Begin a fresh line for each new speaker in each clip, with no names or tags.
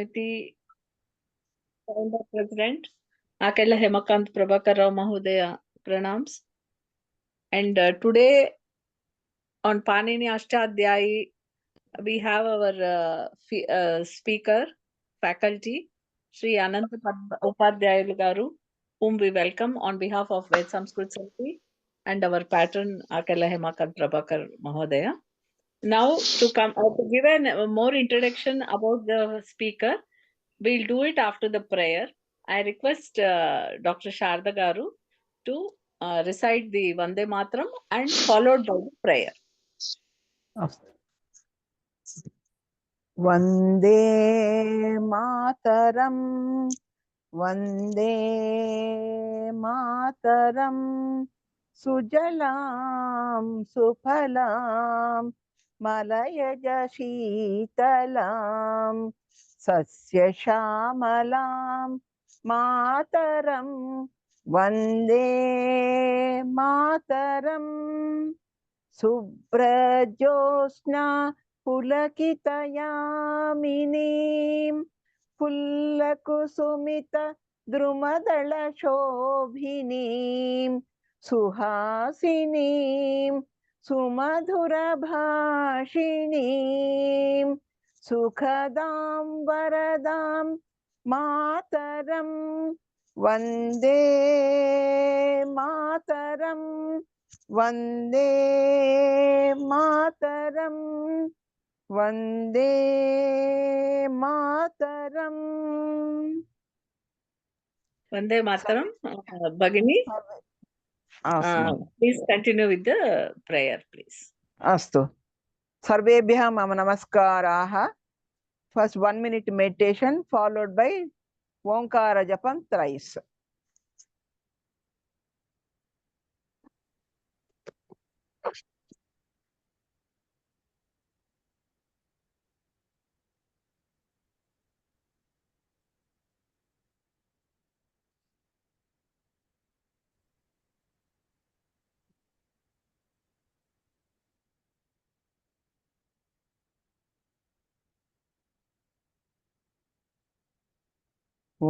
Samiti founder president Akella Hemakant Prabhakar Rao Mahodaya pranams. And today on Panini Ashtadhyayi we have our speaker faculty Sri Anant Upadhyayula garu, whom we welcome on behalf of Veda Samskruti Samiti and our patron Akella Hemakant Prabhakar Mahodaya. Now to give a more introduction about the speaker, we'll do it after the prayer. I request Dr. Sharda Garu to recite the Vande Matram and followed by the prayer.
Vande Mataram, Vande Mataram, Sujalam Suphalam, Malayaja Sheetalam, Sasya Shamalam, Mataram, Vande Mataram, Subrajosna Pulakitayaminim, Pullakusumita Drumadala Shobhinim, Suhasinim, Sumadhura Bhashinim, Sukhadam Varadam Mataram, Vande Mataram, Vande Mataram, Vande Mataram.
Vande Mataram, Bhagini. Please continue with the prayer, please.
Astu. Sarvebhyah mama namaskaraha. First 1 minute meditation followed by Omkara Japam thrice. Om.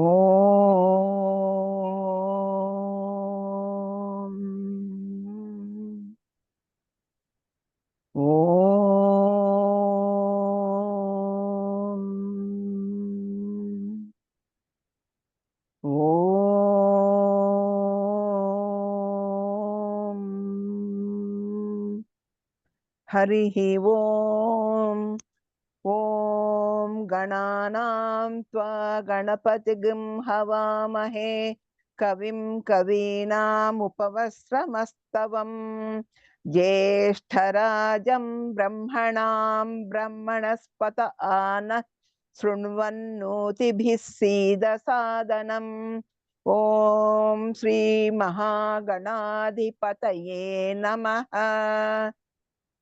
Om. Om. Harihi Om. Om Gananam Tva Ganapatigam Havamahe Kavim Kavinam Upavasramastavam Jeshtarajam Brahmanam Brahmanaspata Ana Srunvannoti Bhisida Sadanam. Om Sri Mahaganadhipataye Namaha.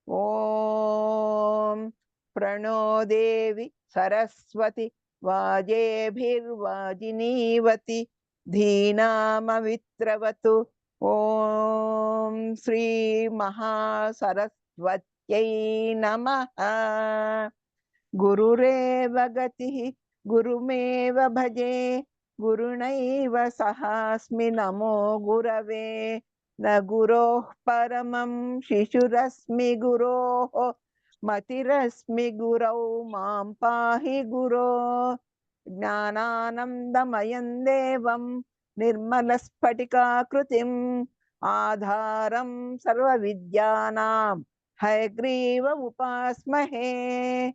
Om Prano Devi Saraswati Vajebhirvajinivati Dhinamavitravatu. Om Sri Mahasaraswatyai Namaha. Gurureva Gatihi Gurumeva Bhaje Gurunaiva Sahasmi Namo Gurave. Na Guroh Paramam Shishurasmi Guroh Matirasmi Gurau Mam Pahi Guro Jnananandamayan Devam Nirmalaspatika Krutim Adharam Sarva Vidyanam Hayagriva Upasmahe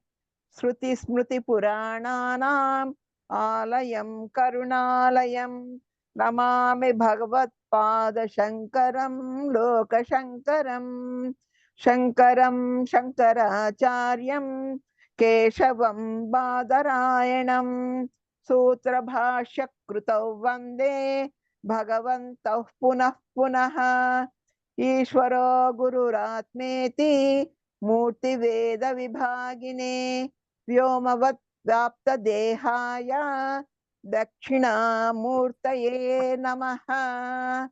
Shruti Smruti Purananam Alayam Karunalayam Namami Bhagavat Pada Shankaram Loka Shankaram Shankaram Shankaracharyam Keshavam Badarayanam Sutra Bhashya Krutau Vande Bhagavantah Punah Punaha Ishvaro Gururatmeti Murti Veda Vibhagine Vyomavat Vyapta Dehaya Dakshina Murtaye Namaha.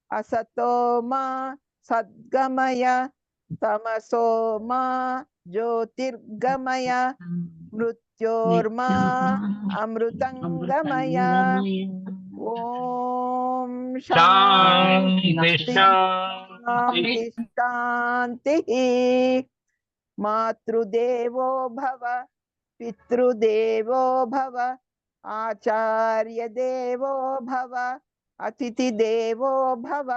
Asato ma Sadgamaya Tamaso ma Jyotirgamaya Mrityunjaya मृत्योर्मा अमृतंगमया। Om Shanti शांति शांति। मातृदेवो भव, पितृदेवो भव, आचार्य देवो भव, अतिथि देवो भव।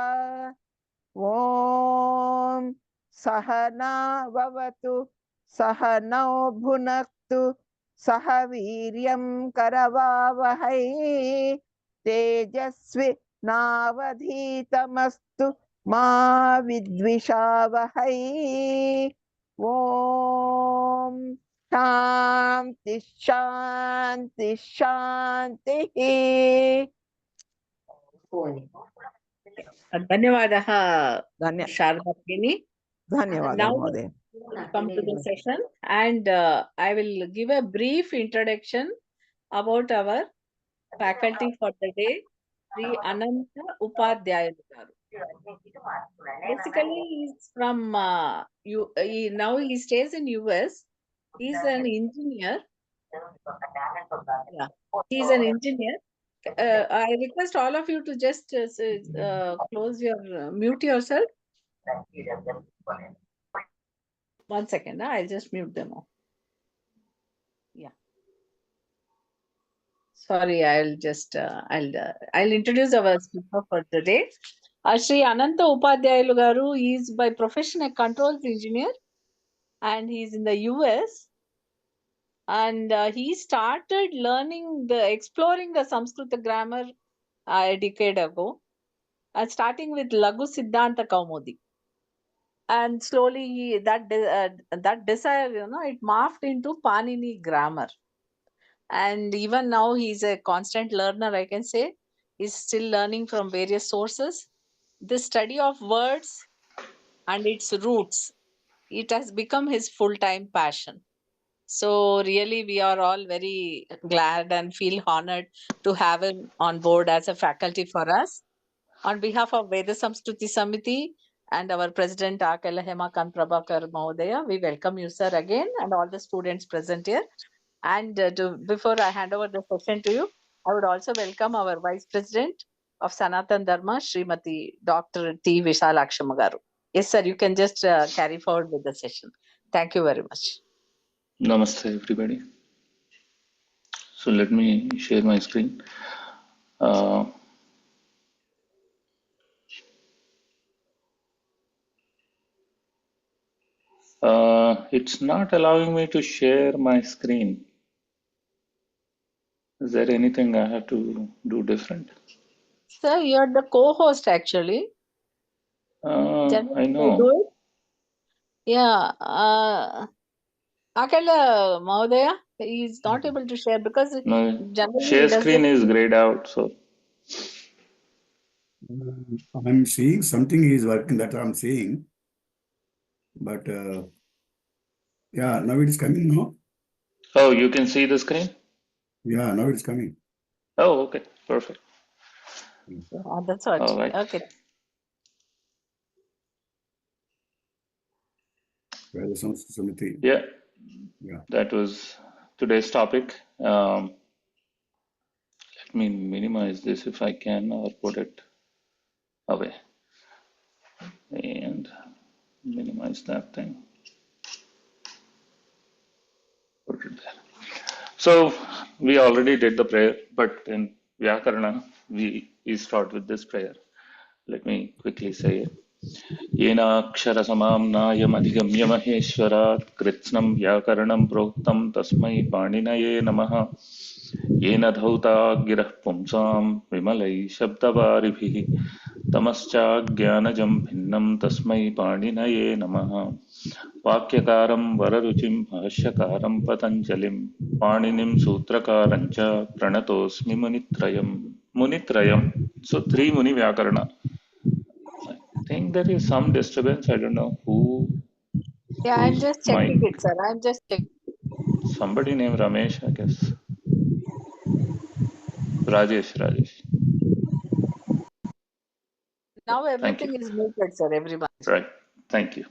ओम सहना भवतु, सहनौ भुनक्तु, सह वीर्यं करवावहै, तेजस्वी नावधीतमस्तु मा विद्विषावहै। ओम शांति शांति शांति।
धन्यवादः
धन्य
शारदा भगिनी.
धन्यवादः
Now
महोदय।
we come to the session, and I will give a brief introduction about our faculty for the day, Sri Anant Upadhyayula garu. Basically, he's from now he stays in US. He's an engineer. Yeah, he's an engineer. I request all of you to just close your mute yourself. One second, I'll just mute them all. Yeah. Sorry, I'll just I'll introduce our speaker for today. Sri Ananta Upadhyayula garu is by profession a controls engineer, and he's in the US. And he started exploring the Sanskrit grammar a decade ago, starting with Lagu Siddhanta Kaumudi. And slowly that desire, it morphed into Panini grammar. And even now he's a constant learner, I can say. He's still learning from various sources. The study of words and its roots, it has become his full-time passion. So really, we are all very glad and feel honored to have him on board as a faculty for us. On behalf of Veda Samskruti Samiti and our President Akala Hemakant Prabhakar Mahodaya, we welcome you, sir, again, and all the students present here. And before I hand over the session to you, I would also welcome our Vice President of Sanatan Dharma, Srimati Dr. T. Vishalakshama garu. Yes, sir, you can just carry forward with the session. Thank you very much.
Namaste everybody. So let me share my screen. It's not allowing me to share my screen. Is there anything I have to do different?
Sir, you're the co-host actually.
I
Do
know.
it. Yeah. Akala Mahodaya, he's not able to share because
No,
generally
share
he does
screen
the
is grayed out. So
I'm seeing something is working that I'm seeing, but yeah, now it is coming now.
oh, you can see the screen?
Yeah, now it's coming.
Oh, okay, perfect.
that's what.
All right.
Okay.
Veda Samskruti Samiti.
Yeah,
Yeah.
that was today's topic. Let me minimize this if I can, or put it away and minimize that thing. Put it there. So we already did the prayer, but in Vyakarana, we start with this prayer. Let me quickly say it. येनाक्षरसमाम्नायमधिगम्य महेश्वरात् कृत्स्नं व्याकरणं प्रोक्तं तस्मै पाणिनये नमः। येन धौता गिरः पुंसां विमलैः शब्दवारिभिः तमश्चाज्ञानजं भिन्नं तस्मै पाणिनये नमः। वाक्यकारं वररुचिं भाष्यकारं पतञ्जलिं पाणिनिं सूत्रकारं च प्रणतोऽस्मि मुनित्रयम्. So 3 Muni Vyakarana. I think there is some disturbance. I don't know
Yeah, I'm
whose
just
mic.
checking it, sir. I'm just checking.
Somebody named Ramesh, I guess. Rajesh.
Now
Thank you.
everything is muted, sir. Everybody.
Right. Thank you.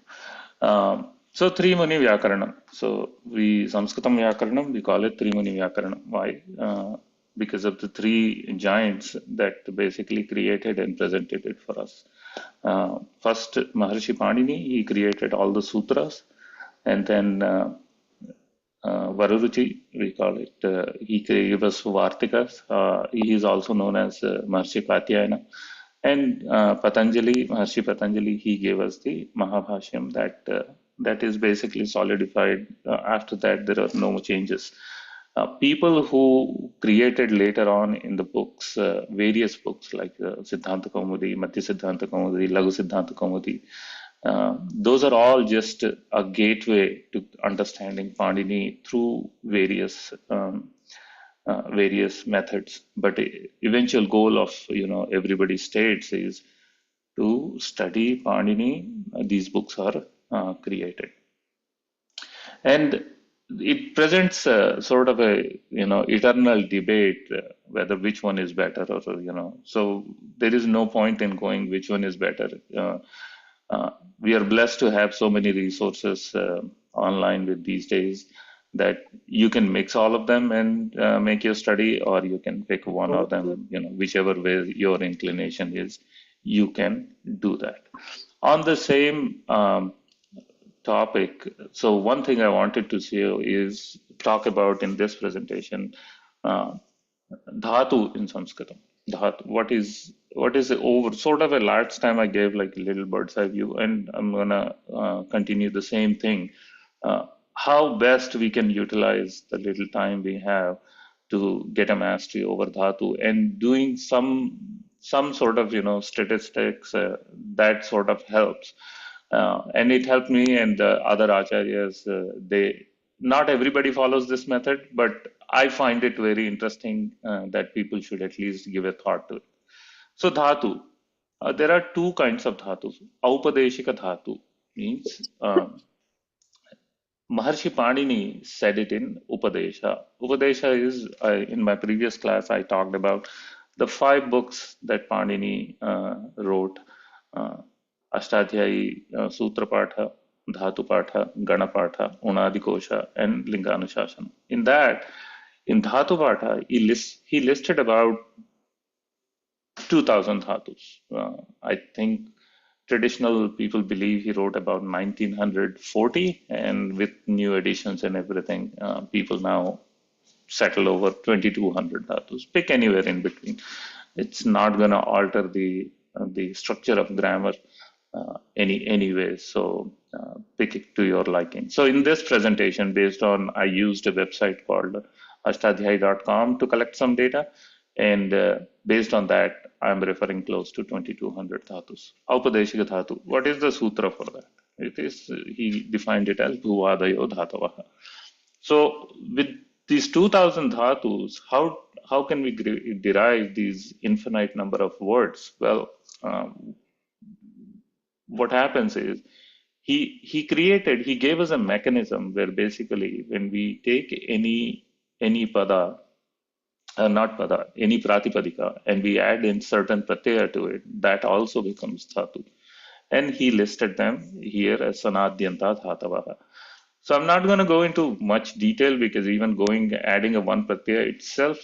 So Trimuni Vyakaranam. So we Sanskritam Vyakaranam, we call it Trimuni Vyakaranam. Why? Because of the three giants that basically created and presented it for us. First, Maharshi Panini, he created all the sutras, and then Vararuchi, we call it. He gave us Vartikas. He is also known as Maharshi Katyayana. And Patanjali, Maharshi Patanjali, he gave us the Mahabhashyam that is basically solidified. After that, there are no more changes. People who created later on in the books, various books like Siddhanta Kaumudi, Madhya Siddhanta Kaumudi, Lagu Siddhanta Kaumudi, those are all just a gateway to understanding Pandini through various methods. But eventual goal of everybody states is to study Pandini. These books are created, and it presents sort of a eternal debate whether which one is better, or so there is no point in going which one is better. We are blessed to have so many resources online with these days that you can mix all of them and make your study, or you can pick one of them, whichever way your inclination is, you can do that. On the same topic, so one thing I wanted to say is talk about in this presentation, dhatu in Sanskritam. Dhatu, what is over sort of a last time I gave like a little bird's eye view, and I'm gonna continue the same thing. How best we can utilize the little time we have to get a mastery over dhatu, and doing some sort of statistics that sort of helps. And it helped me and the other acharyas. They Not everybody follows this method, but I find it very interesting that people should at least give a thought to it. So dhatu, there are two kinds of dhatus. Aupadeshika dhatu means Maharshi Panini said it in Upadesha. Upadesha is, in my previous class, I talked about the 5 books that Panini wrote. Ashtadhyayi, Sutra Patha, Dhatu Patha, Gana Patha, Unadikosha, and Linganushasana. In Dhatu Patha, he listed about 2000 dhatus. I think traditional people believe he wrote about 1940, and with new editions and everything, people now settle over 2200 dhatus. Pick anywhere in between. It's not going to alter the structure of grammar anyway. So pick it to your liking. So in this presentation, I used a website called ashtadhyayi.com to collect some data, and based on that, I'm referring close to 2200 dhatus. Aupadeshika dhatu. What is the sutra for that? He defined it as bhuvadayo dhatavaha. So with these 2000 dhatus, how can we derive these infinite number of words? Well, what happens is he gave us a mechanism where basically when we take any pada, not pada, any pratipadika, and we add in certain pratyaya to it, that also becomes dhatu. And he listed them here as sanadyanta dhatavaha. So I'm not going to go into much detail, because even adding a one pratyaya itself,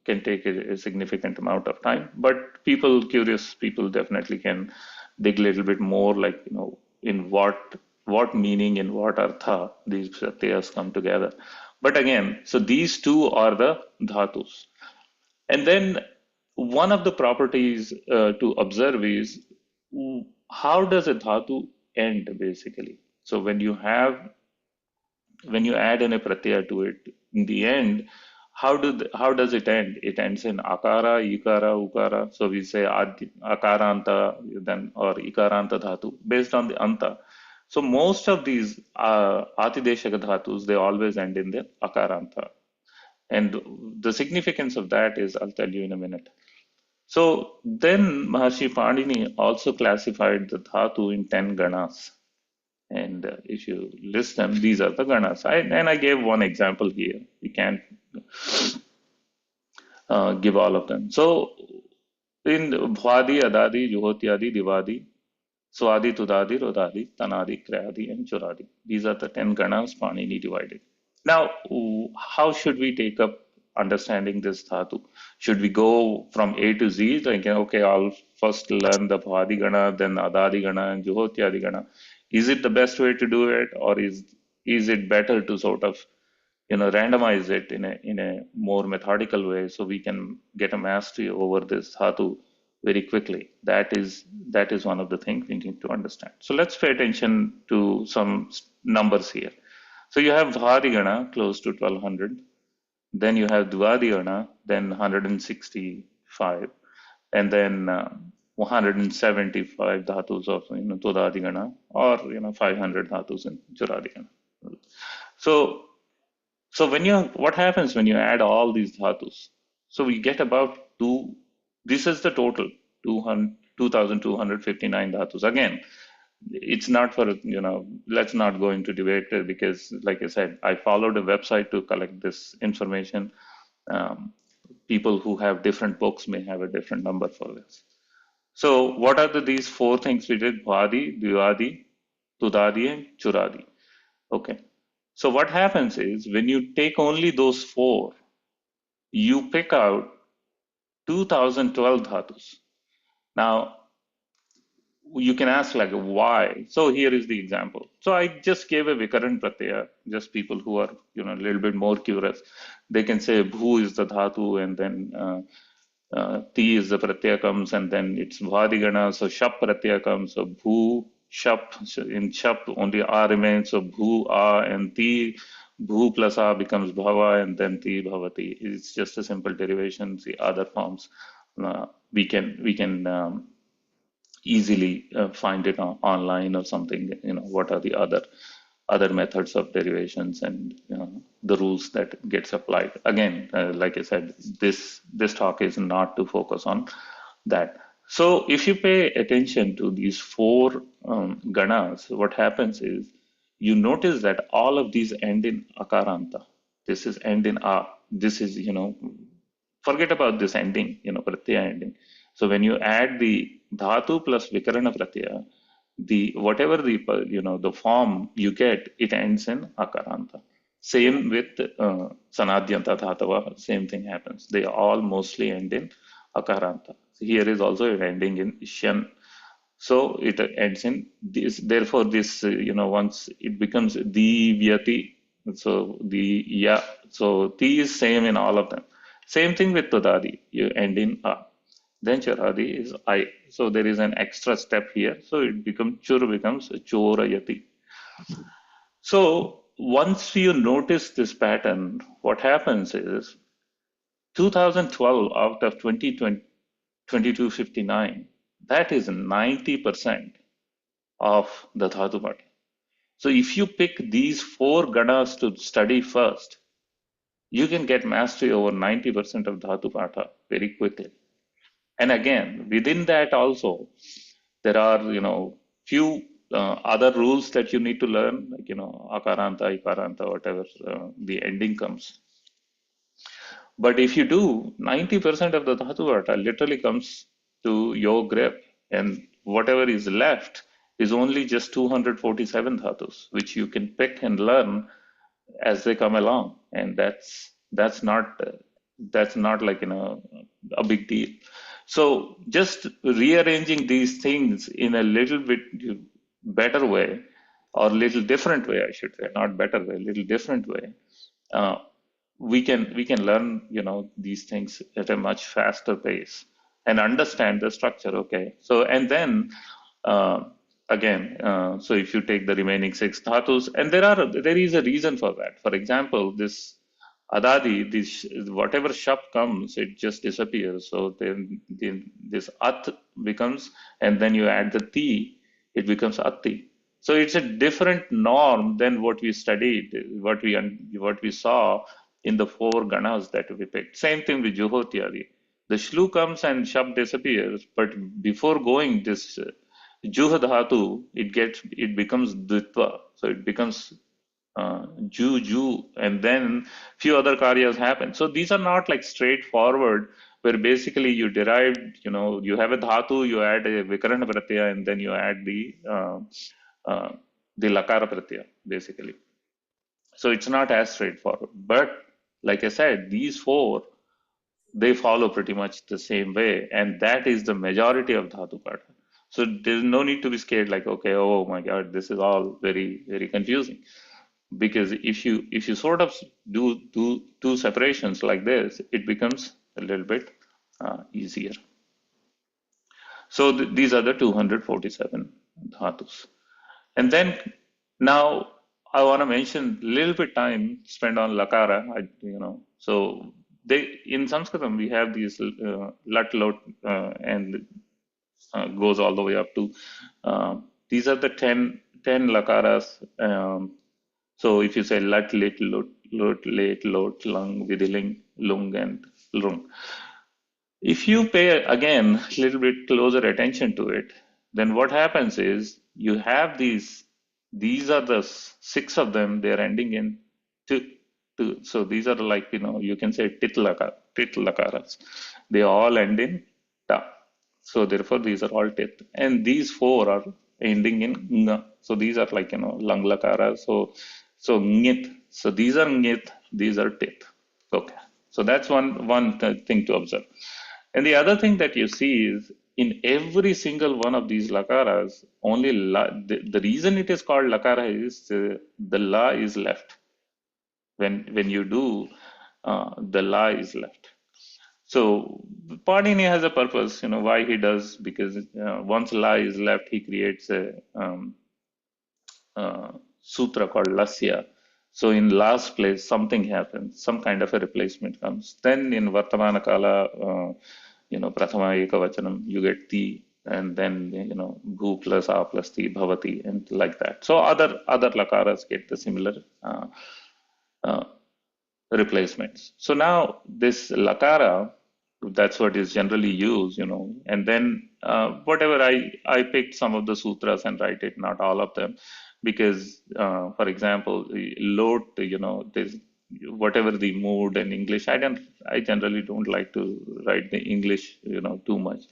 can take a significant amount of time. But curious people definitely can dig a little bit more, like, in what meaning, in what artha these pratyayas come together. But again, so these two are the dhatus. And then one of the properties to observe is, how does a dhatu end basically? So when you add in a pratyaya to it, in the end, how does it end? It ends in akara, ikara, ukara. So we say akaranta then, or ikaranta dhatu based on the anta. So most of these atideshaka dhatus, they always end in the akaranta. And the significance of that is, I'll tell you in a minute. So then Maharshi Panini also classified the dhatu in 10 ganas. And if you list them, these are the ganas. I gave one example here. We can't give all of them. So in Bhwadi, Adadi, Juhotyadi, Divadi, Swadi, Tudadi, Rodadi, Tanadi, Krayadi, and Churadi. These are the 10 ganas Panini divided. Now, how should we take up understanding this dhatu? Should we go from A to Z? Like, okay, I'll first learn the Bhadi Gana, then Adadi Gana, and Juhotyadi Gana. Is it the best way to do it, or is it better to sort of randomize it in a more methodical way so we can get a mastery over this dhatu very quickly? That is one of the things we need to understand. So let's pay attention to some numbers here. So you have Bhadigana close to 1200, then you have Dvadigana, then 165, and then 175 dhatus of Tudadigana, or 500 dhatus in Churadigana. So what happens when you add all these dhatus? So we get about this is the total, 2,259 dhatus. Again, it's not for, let's not go into debate because, like I said, I followed a website to collect this information. People who have different books may have a different number for this. So what are these four things we did? Bhadi, Dvadi, Tudadi, and Churadi. Okay. So what happens is when you take only those four, you pick out 2012 dhatus. Now, you can ask like why. So here is the example. So I just gave a Vikaran Pratyaya, just people who are a little bit more curious. They can say Bhu is the dhatu, and then Ti is the Pratyaya comes, and then it's Bhadigana, so Shap Pratyaya comes, so Bhu, Shap, so in Shap only A remains, so Bhu, A, and Ti, Bhu plus A becomes Bhava, and then Ti, Bhavati. It's just a simple derivation. The other forms we can easily find it online or something. What are the other methods of derivations and the rules that gets applied. Again, like I said, this talk is not to focus on that. So if you pay attention to these four ganas, what happens is you notice that all of these end in akaranta. This is end in a. This is, forget about this ending, pratyaya ending. So when you add the dhatu plus vikarana pratyaya, whatever the form you get, it ends in akaranta. Same with sanadyanta dhatava, same thing happens. They all mostly end in akaranta. So here is also an ending in shan. So it ends in this. Therefore, this once it becomes divyati. So the ya. So ti is same in all of them. Same thing with tadadi. You end in a. Then Charadi is I. So there is an extra step here. So it becomes Chorayati. So once you notice this pattern, what happens is 2012 out of 2259, that is 90% of the DhatuPatha. So if you pick these four ganas to study first, you can get mastery over 90% of DhatuPatha very quickly. And again, within that also, there are, few other rules that you need to learn, like, akaranta, ikaranta, whatever the ending comes. But if you do, 90% of the dhatuvata literally comes to your grip, and whatever is left is only just 247 dhatus, which you can pick and learn as they come along, and that's not like a big deal. So just rearranging these things in a little bit better way, or little different way, I should say, not better way, little different way, we can learn these things at a much faster pace and understand the structure. Okay, so and then again, so if you take the remaining six dhatus, and there is a reason for that. For example, this adadi, this whatever shap comes, it just disappears. So then this at becomes, and then you add the ti, it becomes atti. So it's a different norm than what we studied, what we saw in the four ganas that we picked. Same thing with Juhotyadi. The shlu comes and shab disappears, but before going this juha dhatu, it becomes dvitva. So it becomes ju, and then few other karyas happen. So these are not like straightforward where basically you derived, you have a dhatu, you add a vikarana pratyaya, and then you add the lakara pratyaya, basically. So it's not as straightforward. But like I said, these four, they follow pretty much the same way, and that is the majority of DhatuPatha. So there's no need to be scared, like, okay, oh my God, this is all very, very confusing. Because if you sort of do two separations like this, it becomes a little bit easier. So these are the 247 dhatus. And then now I want to mention a little bit time spent on lakara. So they in Sanskritam we have these lat, lot, and goes all the way up to these are the 10 lakaras. So if you say lat, lit, lot, late, lot, lung, vidiling, lung, and lung. If you pay again a little bit closer attention to it, then what happens is you have these are the six of them, they're ending in two. So these are like, you can say tit lakaras. They all end in ta. So therefore these are all tit. And these four are ending in nga. So these are like, lang lakaras. So ngit. So these are ngit, these are tit. Okay. So that's one thing to observe. And the other thing that you see is in every single one of these lakaras, only the reason it is called lakara is the la is left. When you do, the la is left. So Panini has a purpose, why he does, because once la is left, he creates a sutra called lasya. So in last place, something happens, some kind of a replacement comes. Then in Vartamana Kala, Prathama Ekavachanam, you get ti, and then, bhu plus a plus ti, bhavati, and like that. So other lakaras get the similar uh, replacements. So now this lakara, that's what is generally used, and then whatever I picked some of the sutras and write it, not all of them, because for example, lot, there's whatever the mood and English, I generally don't like to write the English, too much.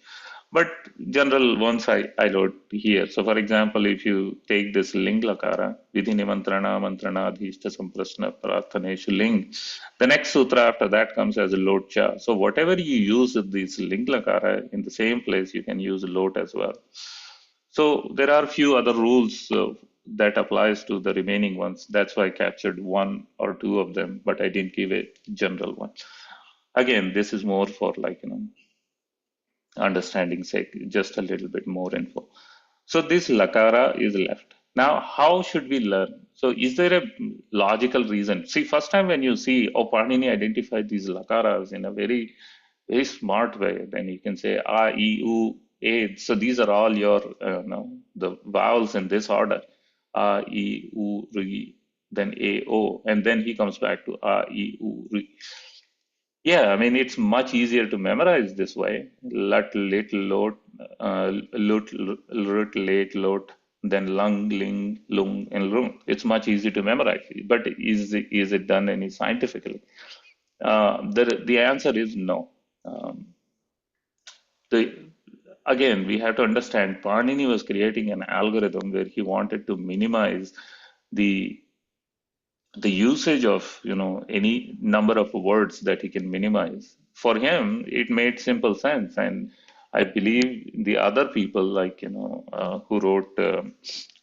But general ones I wrote here. So for example, if you take this ling lakara, vidhi nimantrana mantrana adhishta samprasna prarthaneshu ling, the next sutra after that comes as a lot cha. So whatever you use with this ling lakara, in the same place you can use lot as well. So there are a few other rules that applies to the remaining ones. That's why I captured one or two of them, but I didn't give a general one. Again, this is more for like, understanding sake, just a little bit more info. So this lakara is left. Now, how should we learn? So is there a logical reason? See, first time when you see, Panini identified these lakaras in a very, very smart way, then you can say a, I, U, A. So these are all your, the vowels in this order. A, I, U, Ri, then A, O. And then he comes back to A, I, U, Ri. Yeah, I mean, it's much easier to memorize this way. Lut, lit, lot, lut, lut, late, lot, then lung, ling, lung, and lung. It's much easier to memorize. But is it done any scientifically? The answer is no. Again, we have to understand Panini was creating an algorithm where he wanted to minimize the usage of any number of words that he can minimize. For him it made simple sense, and I believe the other people like who wrote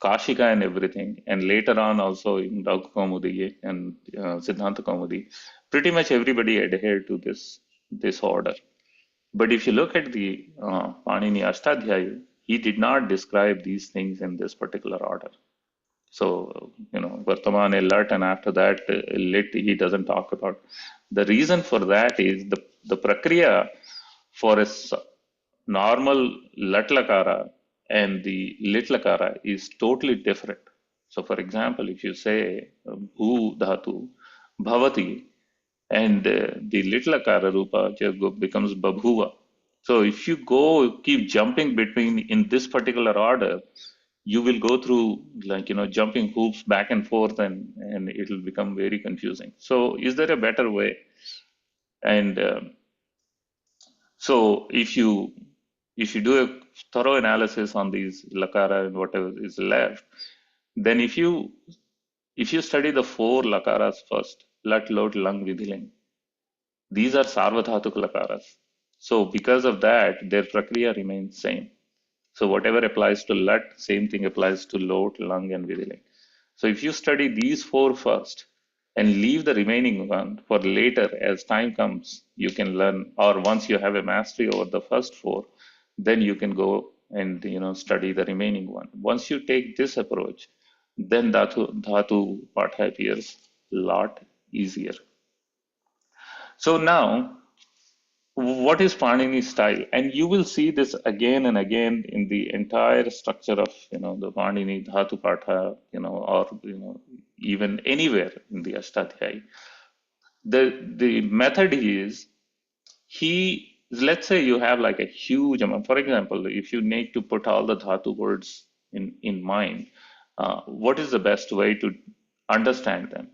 Kashika and everything, and later on also in Dauk Kaumudi and Siddhanta Kaumudi, pretty much everybody adhered to this order. But if you look at the Panini Ashtadhyayi, he did not describe these things in this particular order. So, Vartamane, lat, and after that, lit, he doesn't talk about. The reason for that is the prakriya for a normal lat lakara and the lit lakara is totally different. So, for example, if you say bhu dhatu, bhavati, and the lit lakara rupa becomes babhuva. So, if you keep jumping between in this particular order, you will go through like jumping hoops back and forth, and it will become very confusing. So is there a better way? And So if you do a thorough analysis on these lakara and whatever is left, then if you study the four lakaras first, lat, lot, lang, vidhiling, these are sarvadhatuk lakaras. So because of that, their prakriya remains same. So whatever applies to lat, same thing applies to lot, lang, and vidhiling. So if you study these four first and leave the remaining one for later, as time comes, you can learn, or once you have a mastery over the first four, then you can go and study the remaining one. Once you take this approach, then dhatu patha appears a lot easier. So now, what is Panini's style? And you will see this again and again in the entire structure of the Panini DhatuPatha, or even anywhere in the Ashtadhyayi. The method is, let's say you have like a huge amount. For example, if you need to put all the dhatu words in mind, what is the best way to understand them?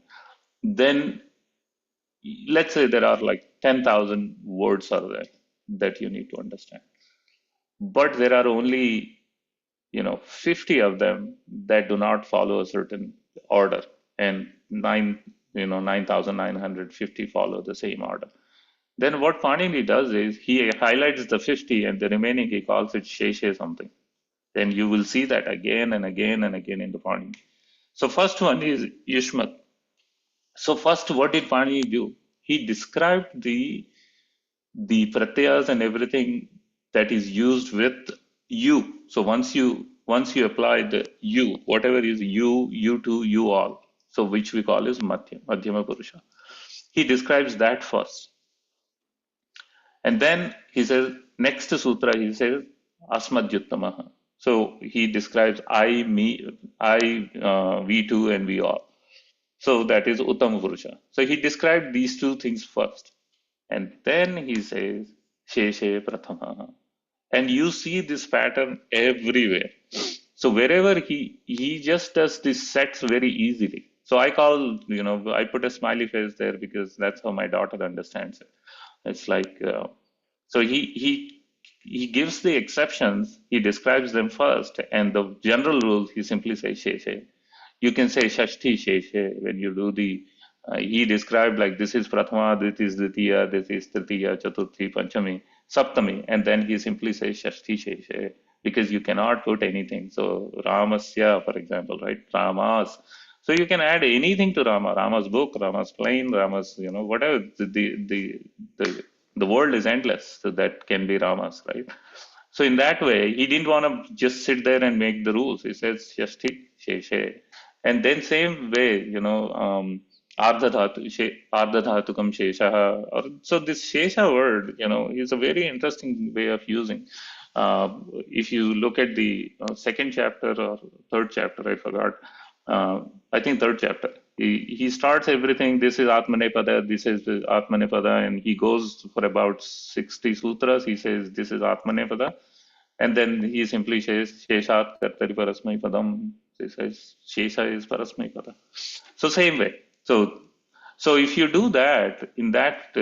Then let's say there are like 10,000 words are there that you need to understand, but there are only 50 of them that do not follow a certain order, and 9,950 follow the same order. Then what Panini does is he highlights the 50 and the remaining he calls it sheshe something. Then you will see that again and again and again in the Panini. So first one is Yushmat. So first, what did Panini do? He described the pratyas and everything that is used with you. So once you apply the you, whatever is you two, you all, so which we call is Madhyama Purusha. He describes that first. And then he says, next sutra, he says, Asmadhyuttamaha. So he describes I, me, we two, and we all. So that is Uttama Purusha. So he described these two things first. And then he says, Sheshe Prathamaha. And you see this pattern everywhere. So wherever he just does these sets very easily. So I call, I put a smiley face there because that's how my daughter understands it. It's like, so he gives the exceptions, he describes them first, and the general rules, he simply says Sheshe. You can say Shashti Sheshe when you do the, he described like this is Prathama, this is Ditiya, this is Tritiya, Chaturthi, Panchami, Saptami, and then he simply says Shashti Sheshe because you cannot put anything. So Ramasya, for example, right? Ramas. So you can add anything to Rama, Rama's book, Rama's plane, Rama's, whatever. The world is endless, so that can be Rama's, right? So in that way, he didn't want to just sit there and make the rules. He says Shashti Sheshe. And then same way, Ardhadhatukam Sheshaha. So this Shesha word, is a very interesting way of using. If you look at the second chapter or third chapter, I forgot. I think third chapter. He starts everything. This is Atmanepada. This is Atmanepada, and he goes for about 60 sutras. He says this is Atmanepada, and then he simply says Sheshat Kartari Parasmai Padam. He says Shesha is Parasmai Pada. So same way. So if you do that in that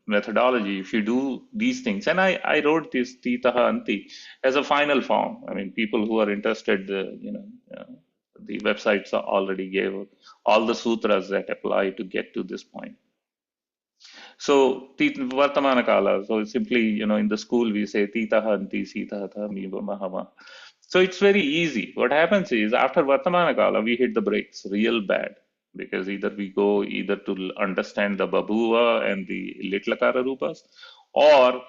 methodology, if you do these things, and I wrote this Titaha Anti as a final form. I mean, people who are interested, the websites already gave all the sutras that apply to get to this point. So Vartamana Kala, so simply, in the school we say Titaha Anti Sitaha Miva Mahama. So it's very easy. What happens is after Vartamana Kala, we hit the brakes real bad because either we go to understand the Babhuva and the Litlakara Rupas, or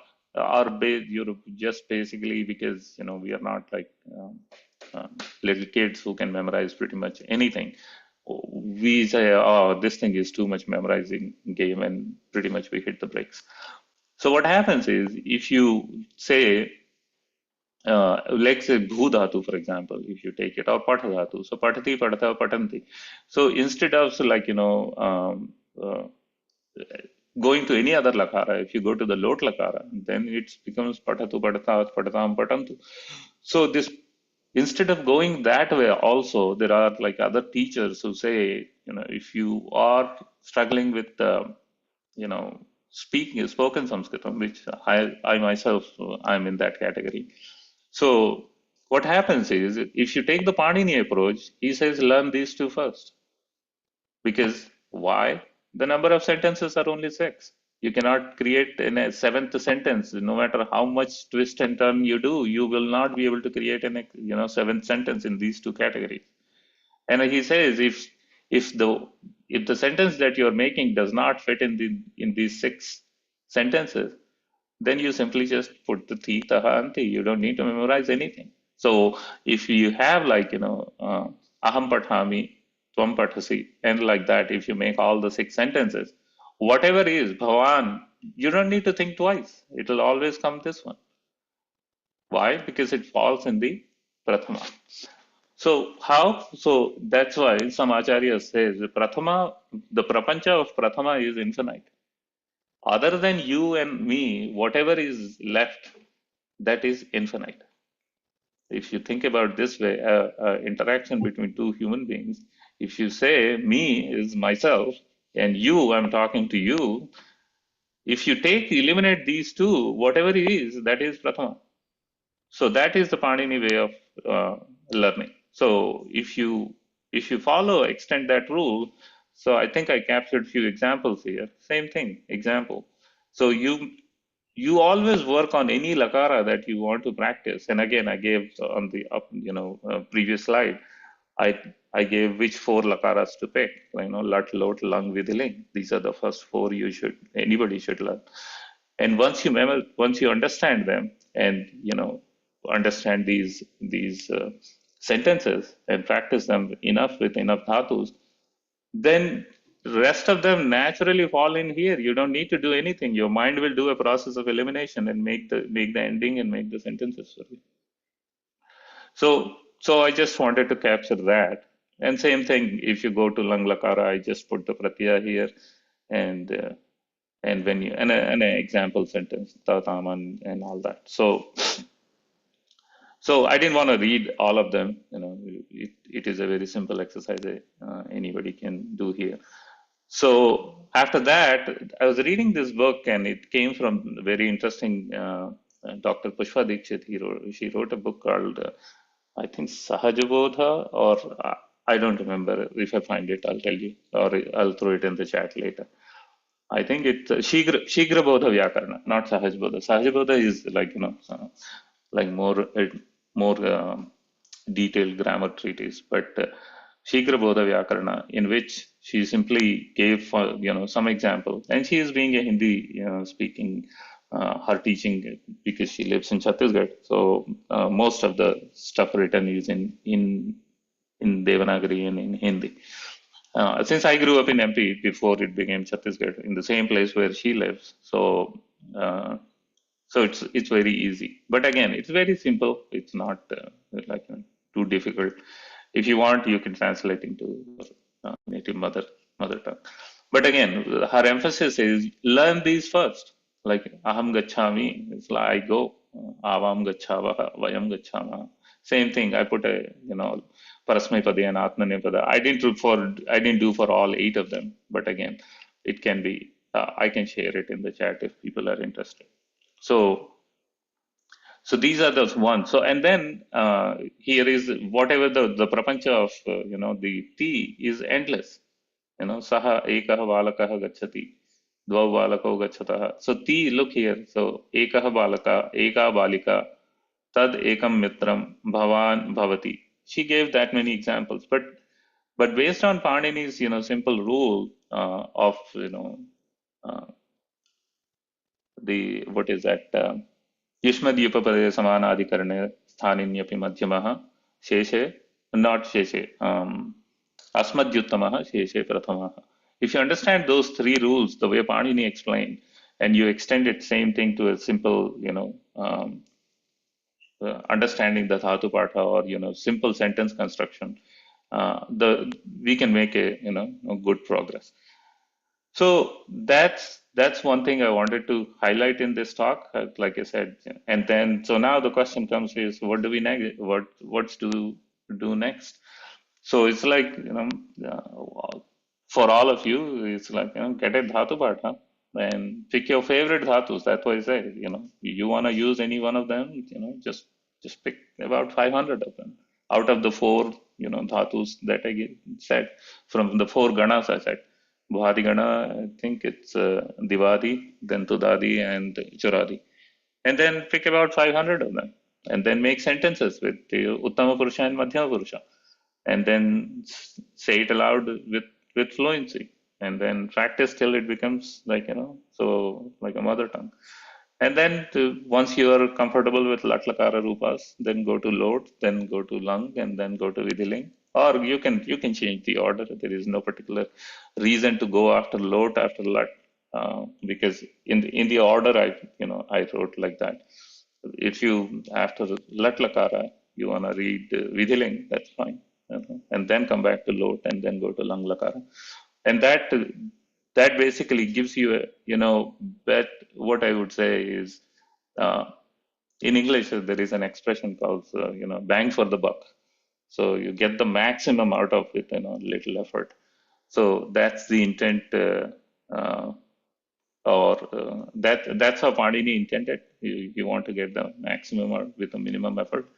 just basically because, we are not like little kids who can memorize pretty much anything. We say, oh, this thing is too much memorizing game, and pretty much we hit the brakes. So what happens is, if you say, let's say Bhu Dhatu, for example, if you take it, or Patha Dhatu, so Patati, Patata, Patanti. So instead of going to any other lakara, if you go to the lot lakara, then it becomes Patatu, Patata, Patatam, Patantu. So this, instead of going that way, also there are like other teachers who say, if you are struggling with spoken Sanskritam, which I myself, I'm in that category. So what happens is, if you take the Panini approach, he says learn these two first. Because why? The number of sentences are only 6. You cannot create in a seventh sentence. No matter how much twist and turn you do, you will not be able to create a seventh sentence in these two categories. And he says if the sentence that you're making does not fit in these 6 sentences, then you simply just put the thi, taha, and ti. You don't need to memorize anything. So if you have aham pathami, tvam pathasi, and like that, if you make all the 6 sentences, whatever is bhavan, you don't need to think twice. It will always come this one. Why? Because it falls in the prathama. So how? So that's why some acharya says prathama, the prapancha of prathama is infinite. Other than you and me, whatever is left, that is infinite. If you think about this way, interaction between two human beings, if you say me is myself and you, I'm talking to you, if you eliminate these two, whatever it is, that is prathama. So that is the Panini way of learning. So if you extend that rule, so I think I captured few examples here. Same thing, example. So you always work on any lakara that you want to practice. And again, I gave on the previous slide, I gave which 4 lakaras to pick. Lat, lot, lung, vidhiling. These are the first 4 anybody should learn. And once you understand them, and understand these sentences and practice them enough with enough dhatus, then rest of them naturally fall in here. You don't need to do anything. Your mind will do a process of elimination and make the ending and make the sentences for you. So I just wanted to capture that. And same thing, if you go to lang lakara, I just put the pratyaya here, and when you and an example sentence, tataman, and all that. So I didn't want to read all of them. It is a very simple exercise anybody can do here. So after that, I was reading this book, and it came from a very interesting Dr. Pushpa Dikshit. She wrote a book called, I think, Sahajabodha, or I don't remember. If I find it, I'll tell you, or I'll throw it in the chat later. I think it's Shigra Bodha Vyakarana, not Sahaj Bodha. Sahaj Bodha is like more detailed grammar treatise, but Shigra Bodha Vyakarana, in which she simply gave some example, and she is being a Hindi speaking, her teaching, because she lives in Chhattisgarh, so most of the stuff written is in Devanagari and in Hindi. Since I grew up in MP before it became Chhattisgarh, in the same place where she lives, so it's very easy. But again, it's very simple. It's not too difficult. If you want, you can translate into native mother tongue. But again, her emphasis is learn these first. Like aham gacchami, it's like I go. Avam gacchavaha, vayam gacchama. Same thing. I put a Parasmaipada and Atmanepada. I didn't do for all 8 of them, but again, it can be. I can share it in the chat if people are interested. So these are those ones. So and then here is whatever the prapancha of the ti is endless. Saha ekah balakah gacchati, dvau balako gachatah. So ti, look here. So ekah balaka, eka balika, tad ekam mitram, bhavan bhavati. She gave that many examples, but based on Panini's simple rule of the what is that युष्मद्युपपदे समानाधिकरणे स्थानिन्यपि मध्यमः शेषे not शेषे अस्मद्युत्तमः शेषे प्रथमः. If you understand those 3 rules the way Panini explained, and you extend it same thing to a simple understanding the DhatuPatha, or simple sentence construction, we can make a good progress. So that's one thing I wanted to highlight in this talk, like I said. And then so now the question comes is, what do we what's to do next? So it's like for all of you, it's like get a DhatuPatha, and pick your favorite dhatus. That's why I say, you want to use any one of them, just pick about 500 of them out of the four, dhatus that I said, from the four ganas I said. Bhadi gana, I think it's Divadi, then Tudadi, and Churadi. And then pick about 500 of them. And then make sentences with the Uttama Purusha and Madhyama Purusha. And then say it aloud with fluency. And then practice till it becomes like, so like a mother tongue. And then once you are comfortable with Lat Lakara Rupas, then go to Lot, then go to Lung, and then go to Vidhiling. Or you can change the order. There is no particular reason to go after Lot after Lat, because in the order I wrote like that. If you after Lat Lakara you want to read Vidhiling, that's fine, and then come back to Lot and then go to Lang Lakara, and that basically gives you bet what I would say is, in English there is an expression called bang for the buck. So you get the maximum out of it in little effort. So that's the intent, that's how Panini intended. You want to get the maximum out with a minimum effort.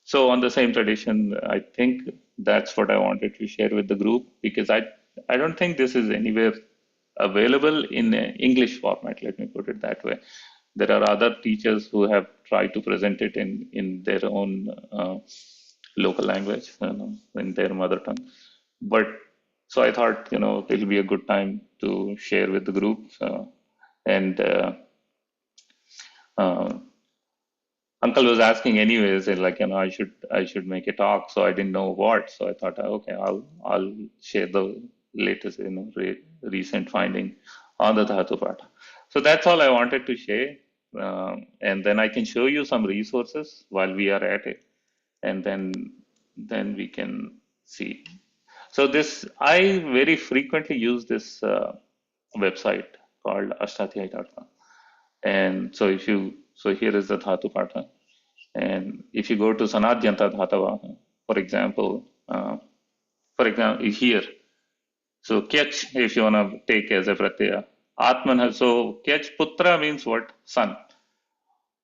So on the same tradition, I think that's what I wanted to share with the group, because I don't think this is anywhere available in English format. Let me put it that way. There are other teachers who have tried to present it in their own local language, in their mother tongue. But so I thought, it'll be a good time to share with the group. And Uncle was asking anyways, like, I should make a talk. So I didn't know what. So I thought, okay, I'll share the latest, recent finding on the DhatuPatha. So that's all I wanted to share. And then I can show you some resources while we are at it, and then we can see. So I very frequently use this website called ashtadhyay.com. And so here is the DhatuPatha. And if you go to Sanadhyanta Dhatava, for example, here, so Kyach, if you want to take as a pratyaya, Atman, so Kyach Putra means what? Son.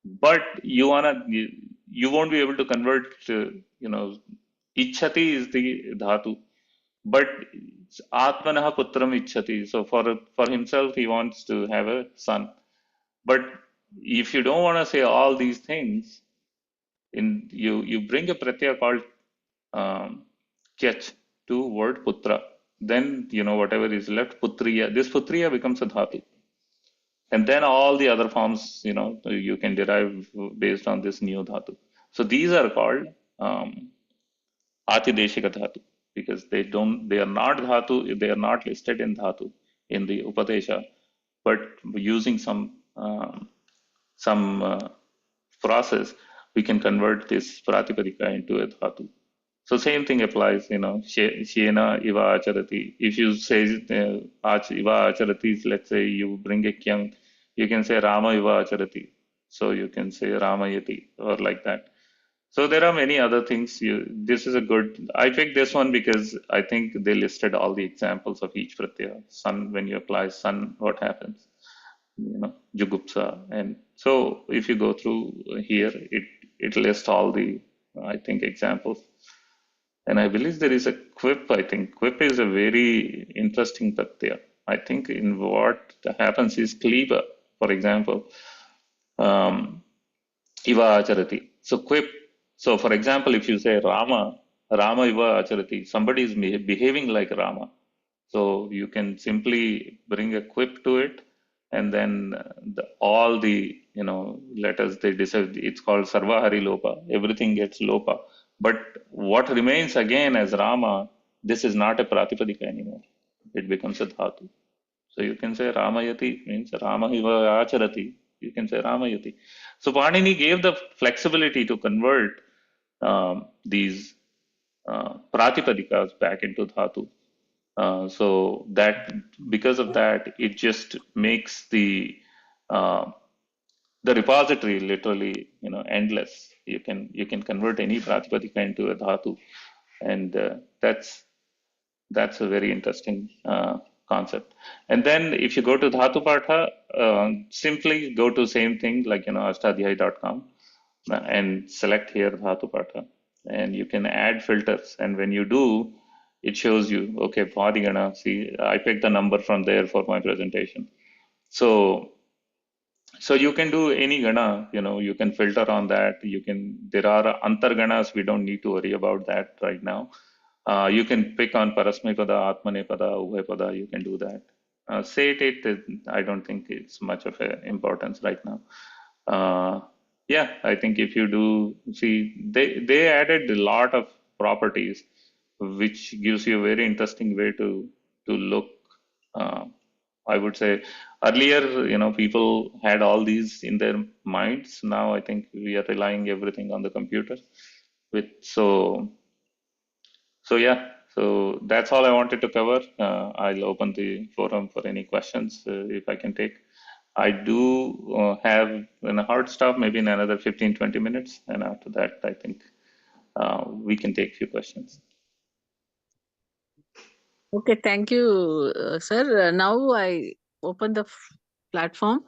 But you won't be able to convert, Ichhati is the dhatu, but Atmanaha Putram Ichhati. So for himself, he wants to have a son. But if you don't want to say all these things, you bring a pratyaya called Kyach to word Putra. Then, whatever is left, Putriya. This Putriya becomes a dhatu. And then all the other forms, you can derive based on this new dhatu. So these are called Atideshika dhatu, because they are not dhatu, they are not listed in dhatu in the Upadesha, but using some process, we can convert this Pratipadika into a dhatu. So same thing applies, Shena Iva Acharati. If you say Iva Acharati, let's say you bring a kyang, you can say Rama Iva Acharati. So you can say Ramayati or like that. So there are many other things. This is I picked this one because I think they listed all the examples of each pratyaya. Sun, when you apply sun, what happens? Jugupsa. And so if you go through here, it lists all the, I think, examples. And I believe there is a quip. I think quip is a very interesting pratyaya. I think in what happens is kliba, for example, Iva Acharati. So quip. So for example, if you say Rama Iva Acharati, somebody is behaving like Rama. So you can simply bring a quip to it, and then all the letters they decide. It's called Sarvahari Lopa. Everything gets Lopa. But what remains again as Rama, this is not a Pratipadika anymore. It becomes a dhatu. So you can say Ramayati means Rama Iva Acharati. You can say Ramayati. So Panini gave the flexibility to convert these Pratipadikas back into dhatu. So that because of that, it just makes the repository literally endless. You can convert any Pratipadika into a dhatu, and that's a very interesting concept. And then if you go to DhatuPatha, simply go to same thing like, ashtadhyay.com and select here DhatuPatha. And you can add filters. And when you do, it shows you, okay, Padigana, see, I picked the number from there for my presentation. So you can do any gana, you can filter on that. There are antarganas, we don't need to worry about that right now. You can pick on Parasmipada, Atmanepada, Ubhayapada, you can do that. I don't think it's much of an importance right now. I think if you do, see, they added a lot of properties, which gives you a very interesting way to look. I would say earlier, people had all these in their minds. Now I think we are relying everything on the computer. So that's all I wanted to cover. I'll open the forum for any questions if I can take. I do have a hard stop maybe in another 15-20 minutes, and after that I think we can take a few questions.
Okay, thank you, sir. Now I open the platform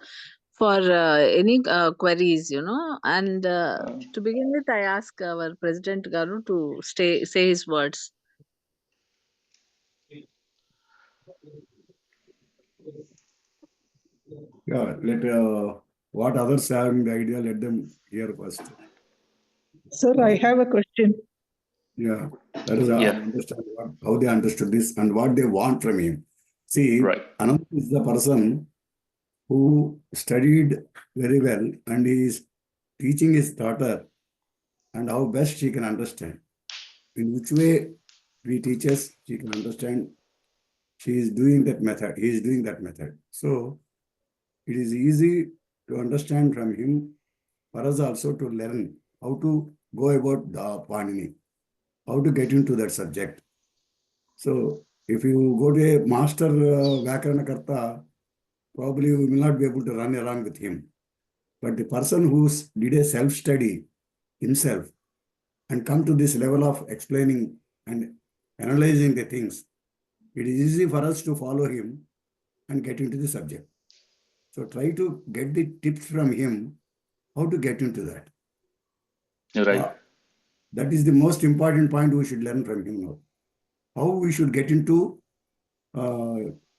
for any queries, and to begin with, I ask our President Garu to say his words.
Yeah, let what others having the idea, let them hear first.
Sir, I have a question.
Yeah, that is
Yeah.
I understand how they understood this and what they want from him. See,
Right.
Anant is the person who studied very well and he is teaching his daughter and how best she can understand. In which way we teachers, she can understand. She is doing that method. He is doing that method. So it is easy to understand from him for us also to learn how to go about the Panini, how to get into that subject. So if you go to a master Vyakarakarta, probably we will not be able to run around with him. But the person who did a self-study himself and come to this level of explaining and analyzing the things, it is easy for us to follow him and get into the subject. So try to get the tips from him, how to get into that.
Right.
That is the most important point we should learn from him now. How we should get into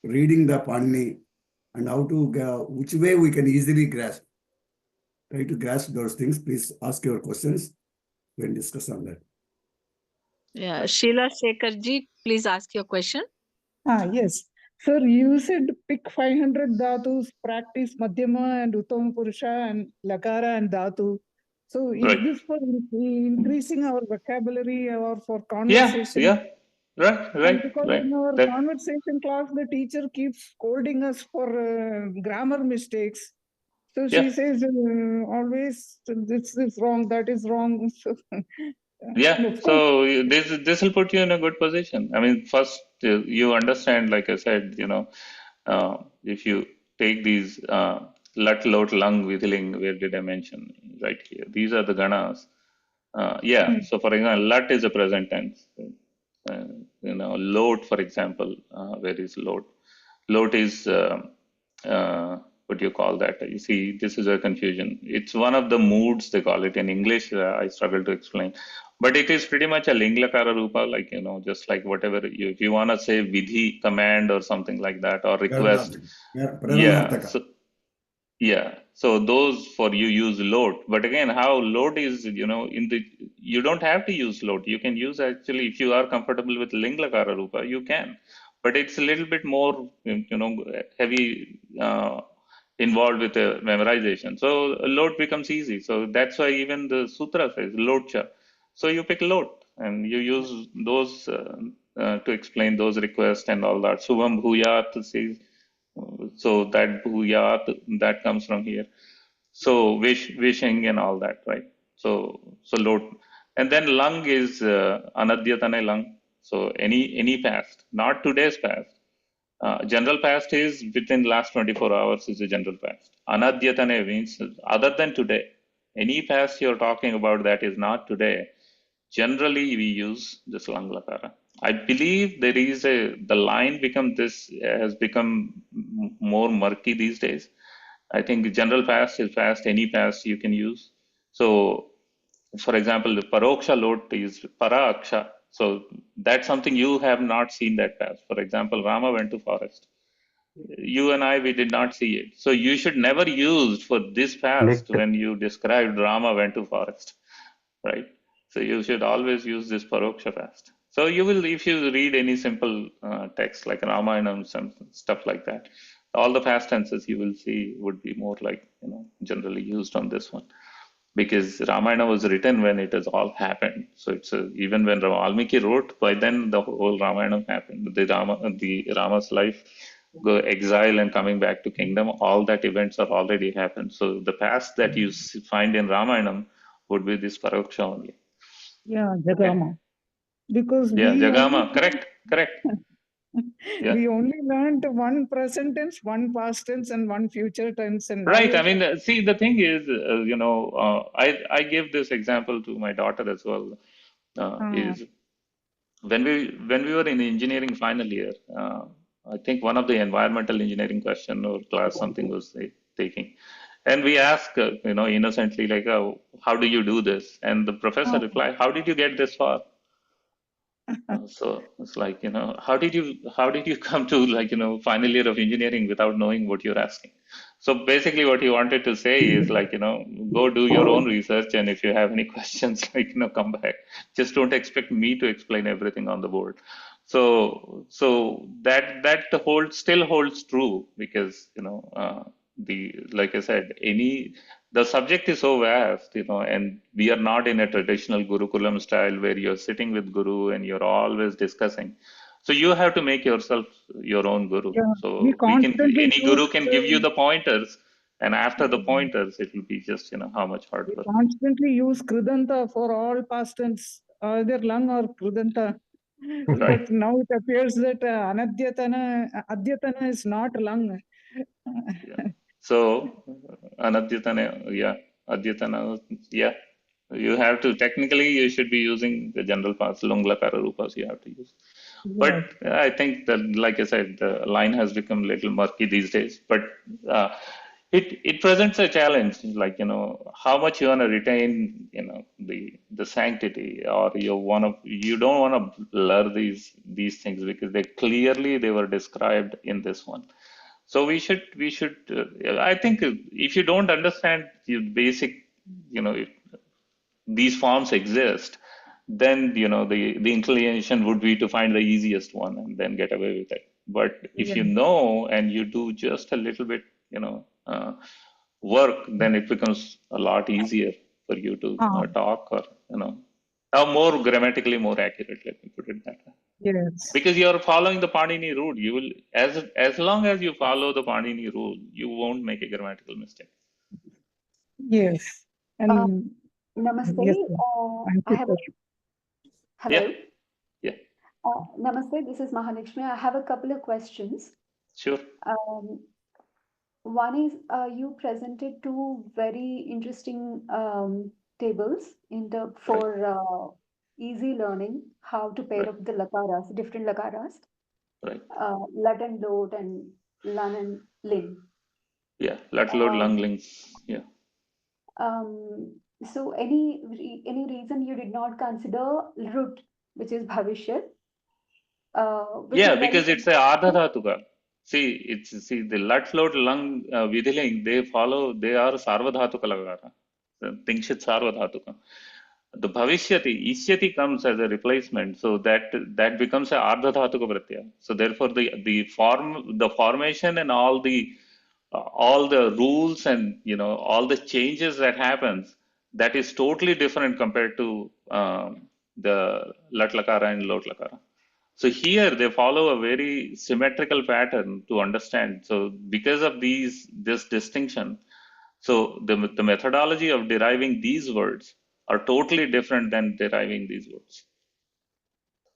reading the Panini and how to, which way we can easily grasp. Try to grasp those things. Please ask your questions. We'll discuss on that.
Yeah, Sheila Shekharji, please ask your question.
Yes. Sir, you said pick 500 dhatus, practice Madhyama and Uttama Purusha and Lakara and Dhatu. So is
Right.
this for increasing our vocabulary or for conversation?
Yeah. Right.
Because in our conversation class, the teacher keeps scolding us for grammar mistakes. So she says always this is wrong, that is wrong.
So this will put you in a good position. I mean, first you understand, like I said, if you take these lut, lot, lung, vidhiling, where did I mention? Right here. These are the ganas. So for example, lut is a present tense. Lot, for example, where is lot? Lot is what do you call that? You see, this is a confusion. It's one of the moods, they call it in English. I struggle to explain, but it is pretty much a linglakara rupa, like just like whatever if you want to say vidhi, command or something like that, or request. So those for you use load, but again, how load is, you don't have to use load. You can use, actually, if you are comfortable with linglakara rupa, you can, but it's a little bit more, heavy, involved with the memorization. So load becomes easy. So that's why even the sutra says loadcha. So you pick load and you use those to explain those requests and all that. Subham bhuyat says, so that bhuyat, that comes from here. So wishing and all that, right? So load. And then lung is anadyatane lung. So any fast, not today's fast. General fast is within last 24 hours is a general fast. Anadyatane means other than today. Any fast you're talking about that is not today. Generally, we use this lang lakara. I believe there is the line has become more murky these days. I think general past is past, any past you can use. So, for example, the paroksha lot is paraksha. So that's something you have not seen that past. For example, Rama went to forest. You and I, we did not see it. So you should never use for this past when you described Rama went to forest, right? So you should always use this paroksha past. So you will, if you read any simple text like Ramayana, some stuff like that, all the past tenses you will see would be more like, generally used on this one, because Ramayana was written when it has all happened. So it's even when Valmiki wrote, by then the whole Ramayana happened. The Rama's life, go exile and coming back to kingdom, all that events are already happened. So the past that you find in Ramayana would be this Paroksha only.
Yeah,
Okay.
Jagama. Because
Yeah,
we
Jagama,
only
correct. Yeah.
we only learned one present tense, one past tense, and one future tense, and now
Right. I mean, see, the thing is, I give this example to my daughter as well. Is when we were in engineering final year, I think one of the environmental engineering question or class something was taking, and we asked, innocently, like, how do you do this? And the professor replied, how did you get this far? So it's like, how did you come to, like, final year of engineering without knowing what you're asking? So basically what he wanted to say is, like, go do your own research, and if you have any questions, like, come back. Just don't expect me to explain everything on the board. So that still holds true, because, like I said, the subject is so vast, and we are not in a traditional Gurukulam style where you're sitting with Guru and you're always discussing. So you have to make yourself your own Guru.
we
So
constantly
any
use
Guru can give you the pointers, and after the pointers, it will be just, how much hard
we
work.
constantly use Kridanta for all past tense, either lung or Kridanta.
Right.
But now it appears that Adyatana is not lung.
Yeah. So Adyatana, yeah. You have to, technically, you should be using the general parts, Lunglakara Rupas you have to use. But I think that, like I said, the line has become a little murky these days. But it presents a challenge, like, how much you want to retain, the sanctity, or you don't want to blur these things, because they were described in this one. So we should. I think if you don't understand the basic, if these forms exist, then, the inclination would be to find the easiest one and then get away with it. But if you know and you do just a little bit, work, then it becomes a lot easier for you to talk, or, more grammatically more accurate. Let me put it that way.
Yes.
Because you are following the Panini rule, you will, as long as you follow the Panini rule, you won't make a grammatical mistake.
Yes. And
Namaste.
yes,
I have hello.
Yeah.
Namaste. This is Mahalakshmi. I have a couple of questions.
Sure.
One is you presented two very interesting tables for easy learning, how to pair up the lakaras, different lakaras,
Right.
lat and lot, and lan and lin.
Yeah, lat, lod, lung, ling. Yeah.
So any reason you did not consider root, which is bhavishyat?
Because it's a ardha dhatuka. See the lat, lod, lung, vidhiling, they are sarvadhatuka lagara. Tingshit sarvadhatuka. The bhavishyati, ishyati comes as a replacement, so that becomes a ardha dhatuka pratyaya. So therefore the formation and all the rules and, all the changes that happens, that is totally different compared to the lat lakara and lot lakara. So here they follow a very symmetrical pattern to understand. So because of this distinction, so the methodology of deriving these words are totally different than deriving these words.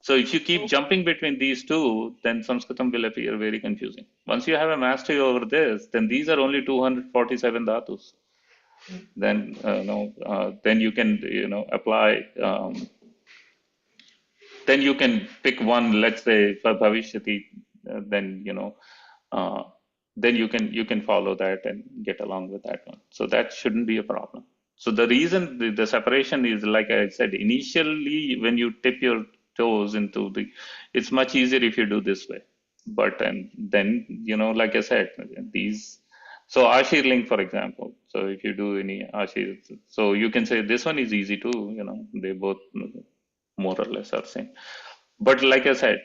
So if you keep jumping between these two, then Sanskritam will appear very confusing. Once you have a mastery over this, then these are only 247 dhatus. Then you can apply then you can pick one, let's say for Bhavishyati, then, then you can follow that and get along with that one. So that shouldn't be a problem. So the reason the separation is, like I said, initially when you tip your toes into it's much easier if you do this way. But and then, like I said, these, so Ashirling, for example, so if you do any Ashir, so you can say this one is easy too, they both more or less are same. But like I said,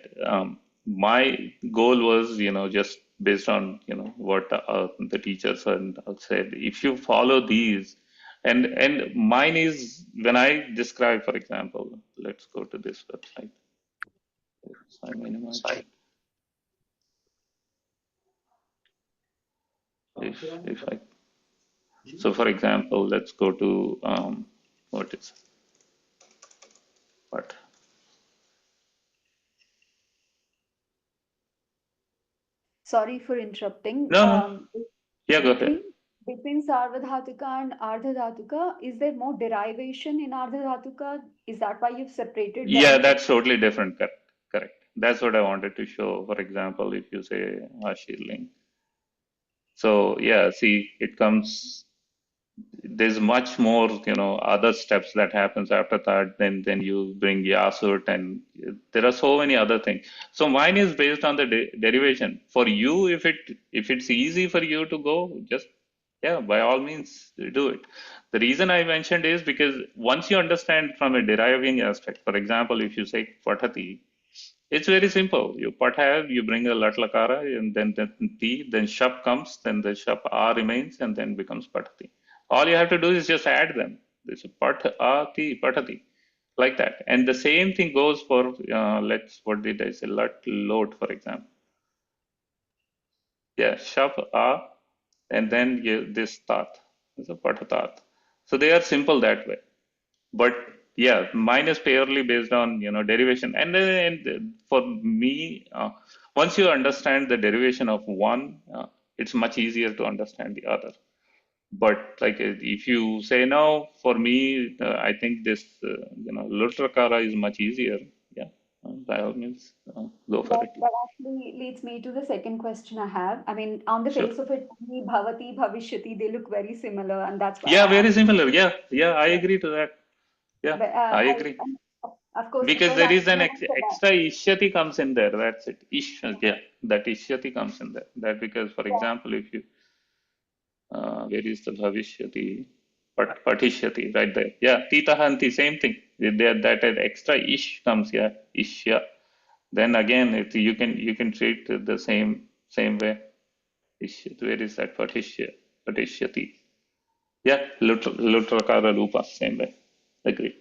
my goal was, just based on, what the teachers said, if you follow these, and mine is, when I describe, for example, let's go to this website. So I minimize it. If I, so for example, let's go to, what is, what?
Sorry for interrupting.
No. Yeah, go ahead.
Between Sarvadhatuka and Ardhadhatuka, is there more derivation in Ardhadhatuka? Is that why you've separated them?
Yeah, that's totally different. Correct. That's what I wanted to show. For example, if you say Ashirling. So yeah, see, it comes, there's much more, other steps that happens after that. Then you bring Yasut, and there are so many other things. So mine is based on the derivation. For you, if it's easy for you to go, just, yeah, by all means do it. The reason I mentioned is because once you understand from a deriving aspect, for example, if you say Patati, it's very simple. You patha, you bring a lat lakara, and then ti, then shap comes, then the shap a remains, and then becomes patati. All you have to do is just add them. This patati, patati, like that. And the same thing goes for, what did I say, lot, for example. Yeah, shap a, and then this tat. It's a patatat. So they are simple that way. But yeah, mine is purely based on, derivation. And then for me, once you understand the derivation of one, it's much easier to understand the other. But like, if you say no, for me, I think this, Lutrakara is much easier. Yeah, by all means, go for it.
That actually leads me to the second question I have. I mean, on the
Sure.
face of it, Bhavati, Bhavishyati, they look very similar, and that's why
Yeah,
I
very
asked.
similar. Yeah, I agree to that. Yeah,
But
I agree.
of course,
Because there is an
I
extra ishyati comes in there. That's it. Yeah, that ishyati comes in there. That because, for example, if you, where is the bhavishyati? Patishyati, right there. Yeah, titahanti, same thing. That extra ish comes here, ishya. Then again, you can treat the same way. Ishyat, where is that? Patishyati. Yeah, lutrakara rupa, same way. Agree.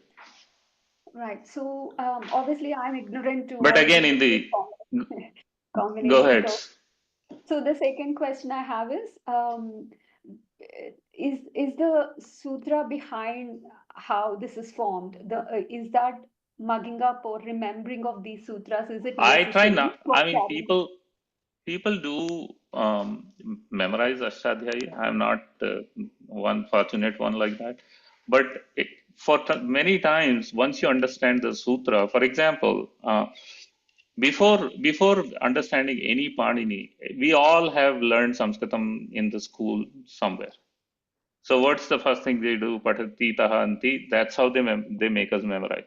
Right. So obviously, I'm ignorant to
But
all
again,
these
in the,
combinations.
go ahead.
So the second question I have is the sutra behind how this is formed? Is that mugging up or remembering of these sutras? Is it
I try
necessary
not.
for
I mean,
traveling?
people do memorize Ashtadhyayi. I'm not one fortunate one like that. But many times, once you understand the sutra, for example, before understanding any Panini, we all have learned Sanskritam in the school somewhere. So what's the first thing they do? Patati tahanti. That's how they make us memorize.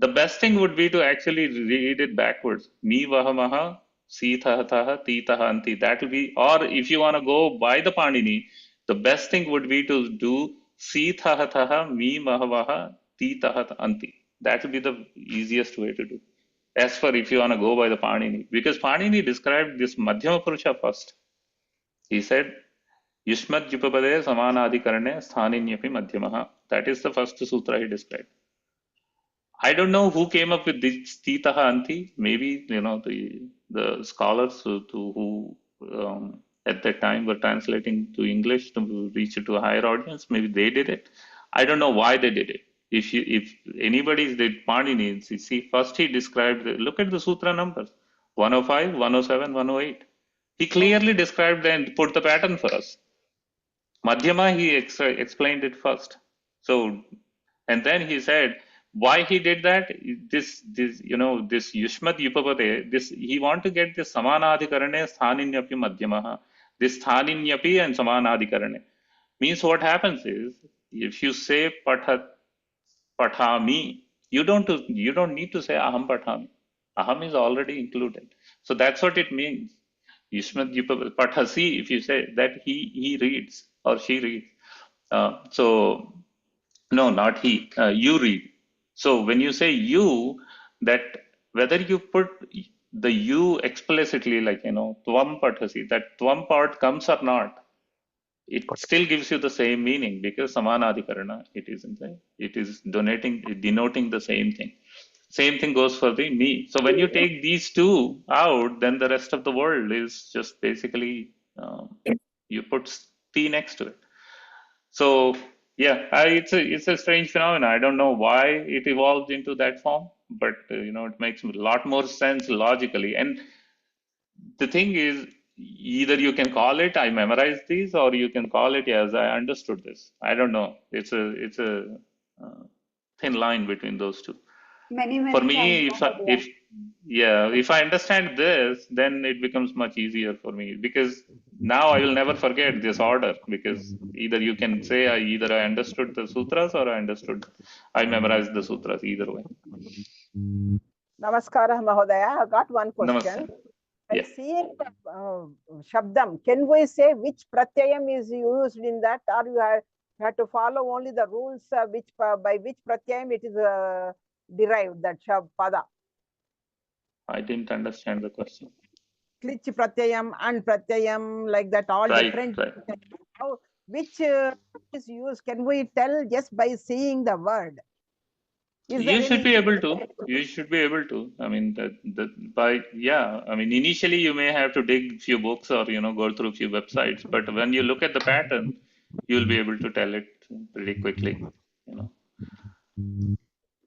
The best thing would be to actually read it backwards. Mi vahamaha, si tahataha, ti tahanti. That will be, or if you want to go by the Panini, the best thing would be to do si tahataha, mi mahavaha, ti tahanti. That will be the easiest way to do. As for if you want to go by the Panini, because Panini described this Madhyama Purusha first. He said, Yushmat Jupapade Samanadikarane Sthaninyapi Madhyamaha. That is the first sutra he described. I don't know who came up with this Titaha Anti. Maybe, the scholars who at that time were translating to English to reach it to a higher audience. Maybe they did it. I don't know why they did it. If anybody did Panini, see, first he described, look at the sutra numbers, 105, 107, 108. He clearly described and put the pattern for us. Madhyama, he explained it first. So, and then he said, Why he did that? This this Yushmat Yupapate, this he want to get this Samanadhikarane Sthaninyapi Madhyamaha. This Sthaninyapi and Samanadhikarane. Means what happens is, if you say Pathami, you don't need to say Aham Pathami. Aham is already included. So that's what it means. Yushmat Yupapate Pathasi, if you say that he reads or she reads. So no, not he. You read. So when you say you, that whether you put the you explicitly, like tvam pathasi, that tvam part comes or not, it still gives you the same meaning because samanadhikarana. It is denoting the same thing. Same thing goes for the me. So when you take these two out, then the rest of the world is just basically you put t next to it. So yeah, it's a strange phenomenon. I don't know why it evolved into that form, but it makes a lot more sense logically. And the thing is, either you can call it I memorized these, or you can call it as I understood this. I don't know. It's a thin line between those two.
Many,
For
many thanks,
me,
Mahodaya.
if I understand this, then it becomes much easier for me, because now I will never forget this order, because either you can say I understood the sutras or I memorized the sutras, either way.
Namaskara, Mahodaya. I got one
Namaste.
question. By
Yeah.
seeing the Shabdam, can we say which pratyayam is used in that, or you have to follow only the rules by which pratyayam it is derived, that pada?
I didn't understand the question.
Klich pratyayam and pratyayam, like that, all
Right,
different.
right.
How, which is used? Can we tell just by seeing the word? Is there
You should
any?
be able to. You should be able to. I mean, I mean, initially you may have to dig a few books or, go through a few websites, but when you look at the pattern, you'll be able to tell it pretty quickly,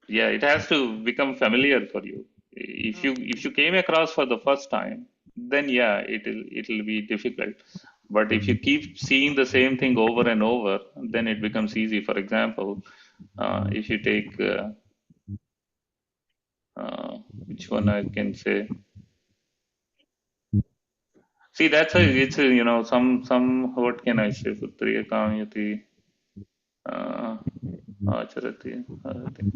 Yeah, it has to become familiar for you. If you came across for the first time, then yeah, it'll be difficult. But if you keep seeing the same thing over and over, then it becomes easy. For example, if you take which one I can say. See, it's some what can I say? Putriya kamyati acharati harati.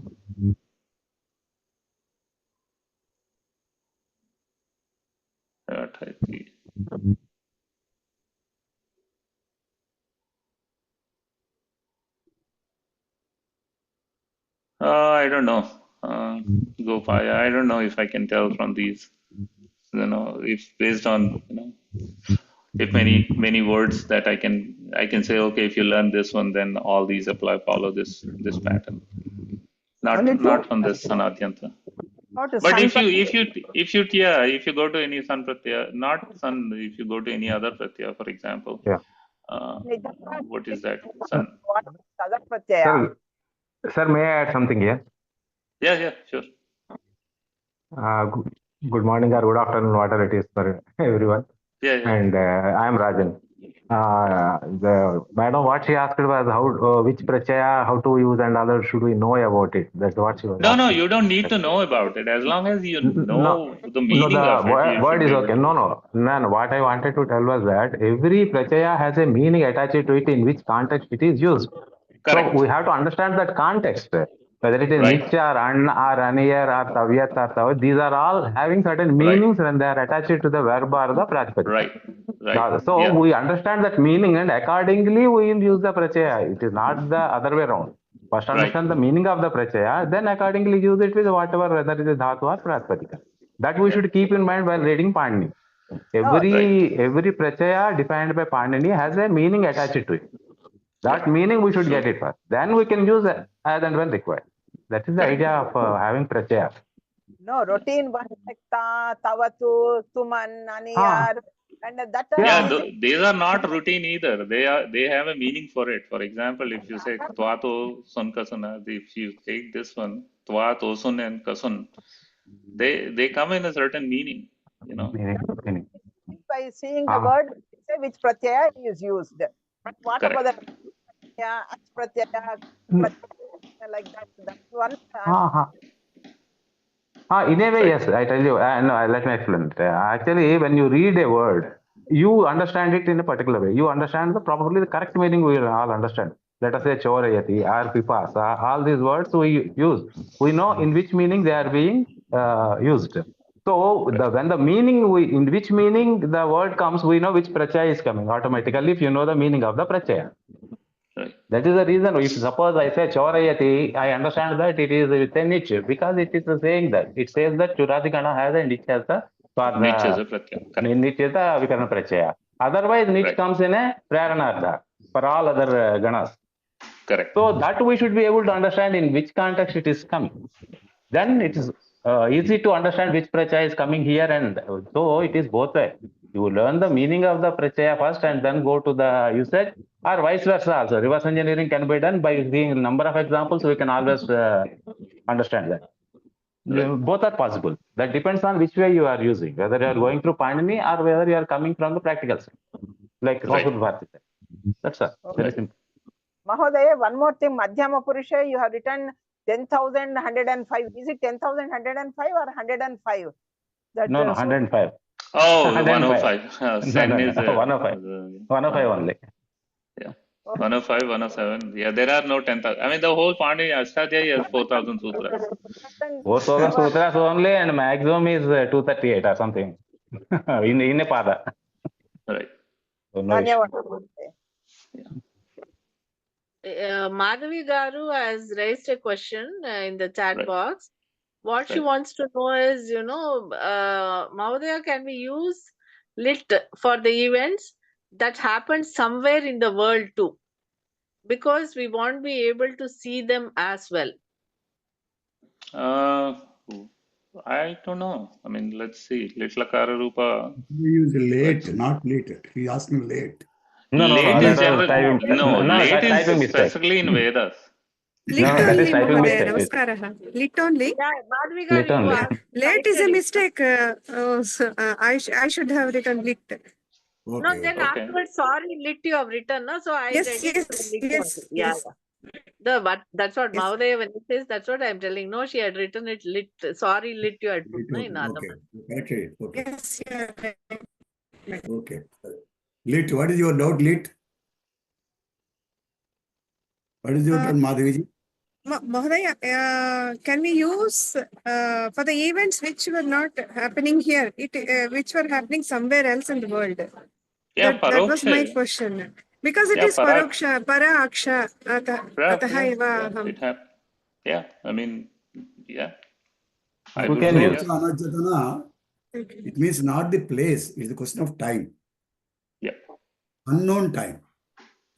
Athati. I don't know. Gopaya, I don't know if I can tell from these. If based on if many words that I can say, okay, if you learn this one, then all these follow this pattern. Not from this Sanadyanta. But if you go to any San Pratyaya, not San, if you go to any other Pratyaya, for example,
Yeah.
What is that? San.
Other pratyaya.
Sir, may I add something here?
Yeah, sure.
Good morning or good afternoon, whatever it is for everyone.
Yeah.
And I am Rajan. The madam, what she asked was how which pratyaya, how to use, and other should we know about it? That's what she was asking.
No, you don't need to know about it. As long as you know the
No,
meaning
the
of it, you
word
should
is
be
okay.
able to.
No. What I wanted to tell was that every pratyaya has a meaning attached to it in which context it is used.
Correct.
So we have to understand that context. Whether it is
Right.
niche or an or aniyar or tavyat or tavat, these are all having certain meanings when they are attached to the verb or the pratipadika.
Right.
So
Yeah.
we understand that meaning and accordingly we will use the pratyaya. It is not the other way around. First understand the meaning of the pratyaya, then accordingly use it with whatever, whether it is dhatu or pratipadika. That we should keep in mind while reading Panini. Every pratyaya defined by Panini has a meaning attached to it. That meaning we should get it first. Then we can use it as and when required. That is the idea of having pratyaya.
No, routine one like tavatu, tuman, aniyar, and that.
These are not routine either. They have a meaning for it. For example, if you say tvato sun kasuna, if you take this one, tvato sun and kasun, they come in a certain meaning.
Meaning.
By seeing the word, say which pratyaya is used. But what
Correct.
about the pratyaya, like that. That's one.
In a way, yes, I tell you. No, let me explain it. Actually, when you read a word, you understand it in a particular way. You understand probably the correct meaning we will all understand. Let us say chorayati, or pipasa, all these words we use. We know in which meaning they are being used. So when the meaning, in which meaning the word comes, we know which pratyaya is coming automatically if you know the meaning of the pratyaya.
Right.
That is the reason. If suppose I say chorayati, I understand that it is with a niche because it is saying that it says that Churadigana has a niche as the for the
Niche is a pratyaya.
niche is the vikarana pratyaya. Otherwise, niche
Right.
comes in a praranartha for all other ganas.
Correct.
So that we should be able to understand in which context it is coming. Then it is easy to understand which pratyaya is coming here, and so it is both way. You learn the meaning of the pratyaya first and then go to the usage, or vice versa also. Reverse engineering can be done by seeing a number of examples. We can always understand that.
Right.
Both are possible. That depends on which way you are using, whether you are going through Panini or whether you are coming from the practical side, like
Right.
Sanskrit Bharati. That's all. Very simple.
Mahodaya, one more thing. Madhyama Purusha, you have written 10,105. Is it 10,105 or 105? That,
No, 105.
Oh,
105.
105. Sen is
105. 105 only.
Yeah. 105, 107. Yeah, there are no 10,000. I mean, the whole Panini Ashtadhyayi has 4,000 sutras.
4,000 sutras only, and maximum is 238 or something in a pada.
Right.
So no issue.
Madhavi Garu has raised a question in the chat
Right.
box. What she
Right.
wants to know is, Mahodaya, can we use lit for the events that happen somewhere in the world too? Because we won't be able to see them as well.
I don't know. I mean, let's see. Litlakara Rupa.
We use late, not late. He asked me late.
No,
Late is
that was
general.
typing.
No, late
that
is
typing mistake.
specifically in Vedas.
Lit
No, that is
only,
typing
Mahodaya.
mistake.
Namaskaraha. Lit only.
Yeah, Madhavi
Lit
Garu, you
only.
are
Late is a
corrected it.
mistake. I should have written lit.
No,
Okay.
then
Okay.
afterwards, sorry, lit you have written, no? So I
Yes,
read it
yes,
lit
yes,
only. Yeah,
yes.
yeah. But that's what
Yes.
Mahodaya, when it says, that's what I'm telling. No, she had written it lit. Sorry, lit you had put no, in other
Okay.
one.
Corrected it. Okay.
Yes, yeah, right.
Okay. Lit. What is your doubt, lit? What is your doubt, Madhaviji?
Mahodaya, can we use for the events which were not happening here, which were happening somewhere else in the world?
Yeah,
That was my
Paroksha.
question. Because it
Yeah,
is Paroksha, Para Aksha, Ataha Eva Aham.
it happened. Yeah, I mean, yeah. I
We
would
can
say
use.
yes.
Anajatana, it means not the place, it's the question of time.
Yeah.
Unknown time.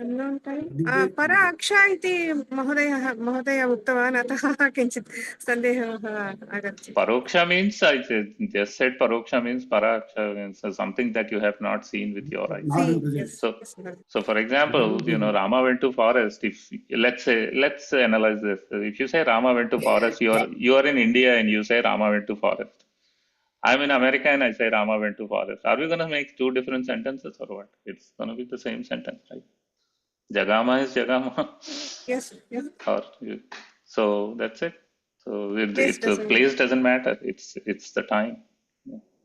Unknown time. Para Aksha iti Mahodaya uktavaन् अतः किञ्चित् सन्देहः आगच्छति.
Paroksha means, I just said Paroksha means Paraksha means something that you have not seen with your eyes.
Yes.
So for example, Rama went to forest. If let's analyze this. If you say Rama went to forest, you are in India and you say Rama went to forest. I'm in America and I say Rama went to forest. Are we going to make two different sentences or what? It's going to be the same sentence, right? Jagama is Jagama.
Yes.
So that's it. So
Place
doesn't matter. It's the time.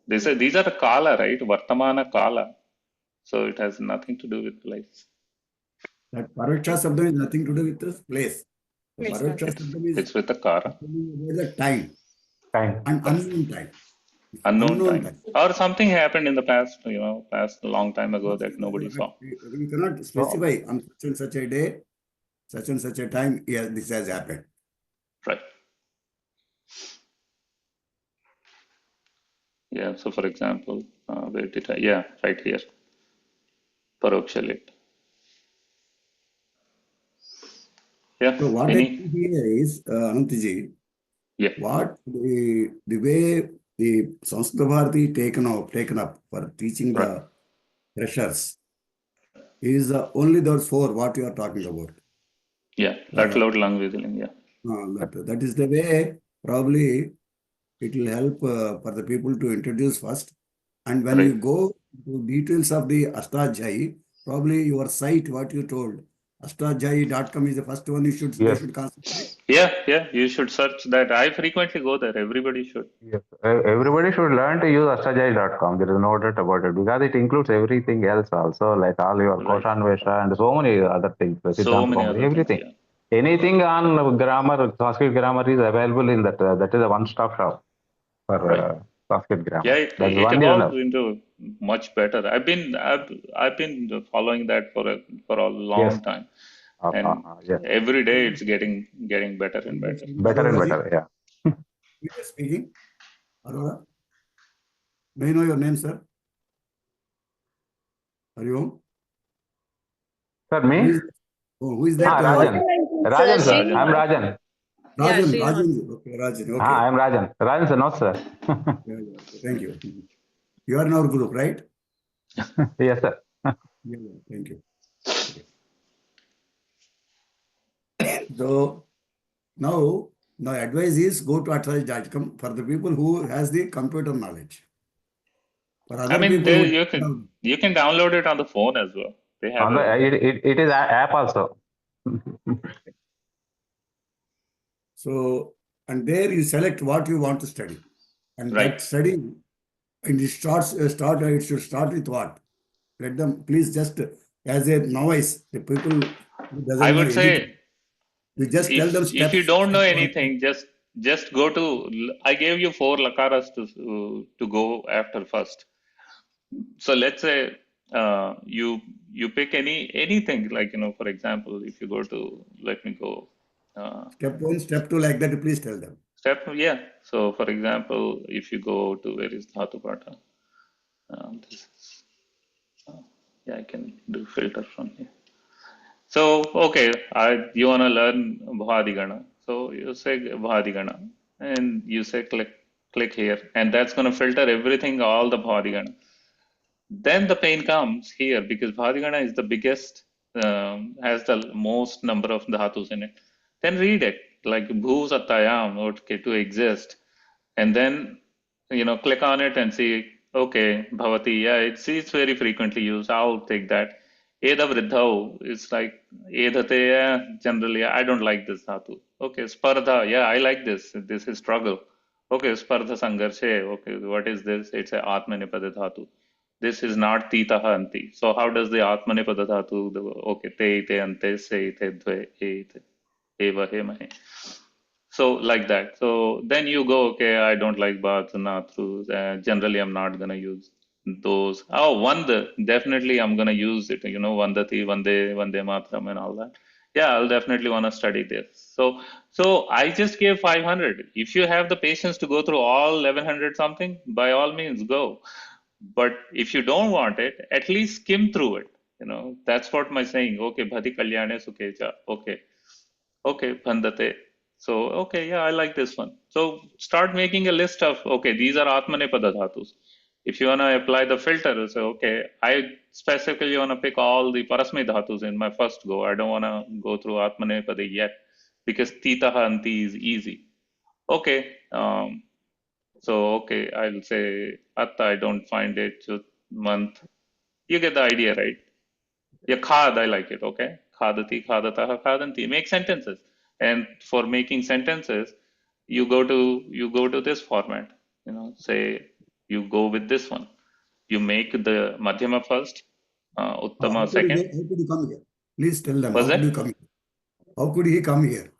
These are the kala, right? Vartamana kala. So it has nothing to do with place.
That Paraksha Sabdam is nothing to do with this place. The Paraksha Sabdam is
It's with the kara.
the time.
Time.
And unknown time.
Unknown time. Or something happened in the past, past a long time ago that nobody saw.
We cannot specify on such and such a day, such and such a time, yes, this has happened.
Right. Yeah, so for example, where did I? Yeah, right here. Paroksha lit. Yeah.
So what I see here is, Anantji, what the way the Sanskrit Bharati taken up for teaching the freshers is only those four what you are talking about.
Yeah, that load lung wheeling, yeah.
That is the way probably it will help for the people to introduce first. And when you go to details of the Ashtadhyayi, probably your sight, what you told, Ashtadhyayi.com is the first one they
Yes.
should concentrate.
Yeah, you should search that. I frequently go there. Everybody should.
Yes. Everybody should learn to use astajai.com. There is no doubt about it because it includes everything else also, like all your
Right.
Koshanvesha and so many other things.
So many other things,
everything.
yeah.
Anything on grammar, Sanskrit grammar is available in that. That is a one-stop shop for
Right.
Sanskrit grammar.
Yeah,
That is
it
one is
evolved
enough.
into much better. I've been following that for a long
Yes.
time, and
Yes.
every day it's getting better and better.
Better and better. Yeah.
Who is speaking? Aurora? May I know your name, sir? Are you?
Sir, me?
Who is that?
Rajan. Rajan, sir.
Rajan.
I'm Rajan.
Rajan. Okay, Rajan. Okay.
I'm Rajan. Rajan, sir, not sir.
Yeah. Thank you. You are in our group, right?
Yes, sir.
Yeah, thank you. So now advice is go to astrology.com for the people who has the computer knowledge. For other
I mean,
people who
you can download it on the phone as well. They have
it is an app also.
So, and there you select what you want to study. And
Right.
that study, and it should start with what? Let them please just as a novice, the people who doesn't
I
know
would say
anything. You just tell them
if
steps.
you don't know
step one.
anything, just go to. I gave you 4 lakaras to go after first. So let's say you pick anything, like, for example, if you go to, let me go.
Step 1, step 2, like that, please tell them.
Yeah. So for example, if you go to, where is DhatuPatha? This is, yeah, I can do filter from here. So, okay, you want to learn Bhadigana. So you say Bhadigana and you say click here, and that's going to filter everything, all the Bhadigana. Then the pain comes here because Bhadigana is the biggest, has the most number of dhatus in it. Then read it, like Bhu Sattayam, okay, to exist. And then, click on it and see, okay, Bhavati, yeah, it's very frequently used. I'll take that. Eda Vridhau is like Edhate, yeah, generally, I don't like this dhatu. Okay, Spardha, yeah, I like this. This is struggle. Okay, Spardha Sangarshe, okay, what is this? It's a Atmanipada dhatu. This is not Titaha Anti. So how does the Atmanipada dhatu, okay, te ante, se te dve, eva he mahe. So like that. So then you go, okay, I don't like Bhaat, Nathu. Generally, I'm not going to use those. Oh, Vanda, definitely I'm going to use it. Vandati, Vande Matram and all that. Yeah, I'll definitely want to study this. So I just gave 500. If you have the patience to go through all 1100 something, by all means go. But if you don't want it, at least skim through it. That's what my saying. Okay, Bhati Kalyane Sukecha. Okay, Bhandate. So, okay, yeah, I like this one. So start making a list of, okay, these are Atmanepada dhatus. If you want to apply the filter, so, okay, I specifically want to pick all the Parasmay dhatus in my first go. I don't want to go through Atmanepada yet because Titaha Anti is easy. Okay, okay, I'll say Atta, I don't find it, month. You get the idea, right? Yeah, Khad, I like it, okay? Khadati, Khadataha, Khadanti. Make sentences. And for making sentences, you go to this format. Say you go with this one. You make the Madhyama first, Uttama second.
How could you come here? Please tell them.
Was
How could
that?
you come here? How could he come here?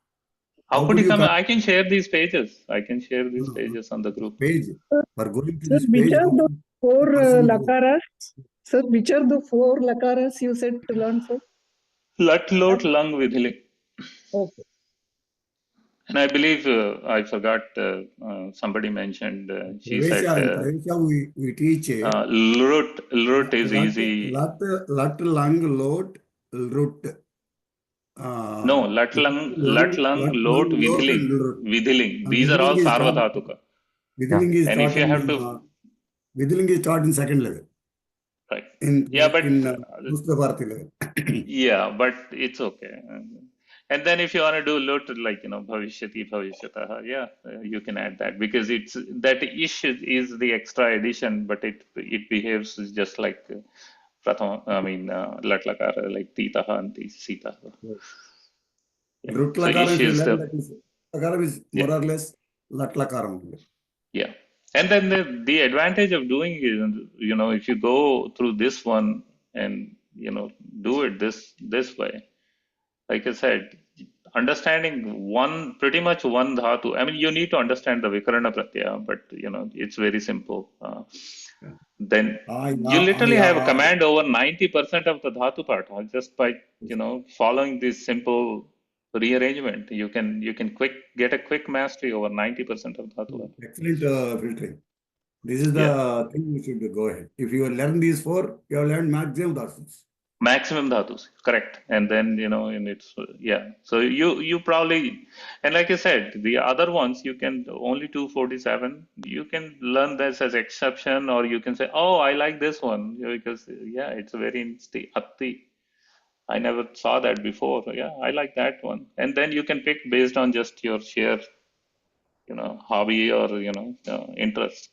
How could you come? I can share these pages. I can share these pages on the group.
Page. For going to
Sir,
this
which
page.
are the 4 lakaras? Sir, which are the 4 lakaras you said to learn, sir?
Lat, lot, lung, vidhiling.
Okay.
And I believe I forgot, somebody mentioned, she said
we teach
Lrut is easy.
Lat, lung, lot, root.
No, lat lung, lot, vidhiling. These are all sarvadhatuka.
Vidhiling is
And if you have to,
Vidhiling is taught in second level.
right?
Yeah,
but
in level.
Yeah, but it's okay. And then if you want to do lot, like bhavishyati, bhavishyataha, yeah, you can add that because it's that ish is the extra addition, but it behaves just like Prathama, I mean, Latlakara, like Titaha and Sita. Yeah.
Rut
So
lakaram,
Ish
if you
is
learn,
the,
that is, lakaram is more or less lat lakaram only.
yeah. And then the advantage of doing is, if you go through this one and, do it this way, like I said, understanding pretty much one dhatu. I mean, you need to understand the Vikarana Pratyaya, but, it's very simple. Then you literally have a command over 90% of the DhatuPatha just by, following this simple rearrangement. You can get a quick mastery over 90% of DhatuPatha.
Excellent filtering. This is the thing you should go ahead. If you learn these four, you have learned maximum dhatus.
Maximum dhatus, correct. And then, and it's, So you probably, and like I said, the other ones, you can only 247. You can learn this as exception, or you can say, oh, I like this one because, it's very atti. I never saw that before. Yeah, I like that one. And then you can pick based on just your sheer, hobby or, interest.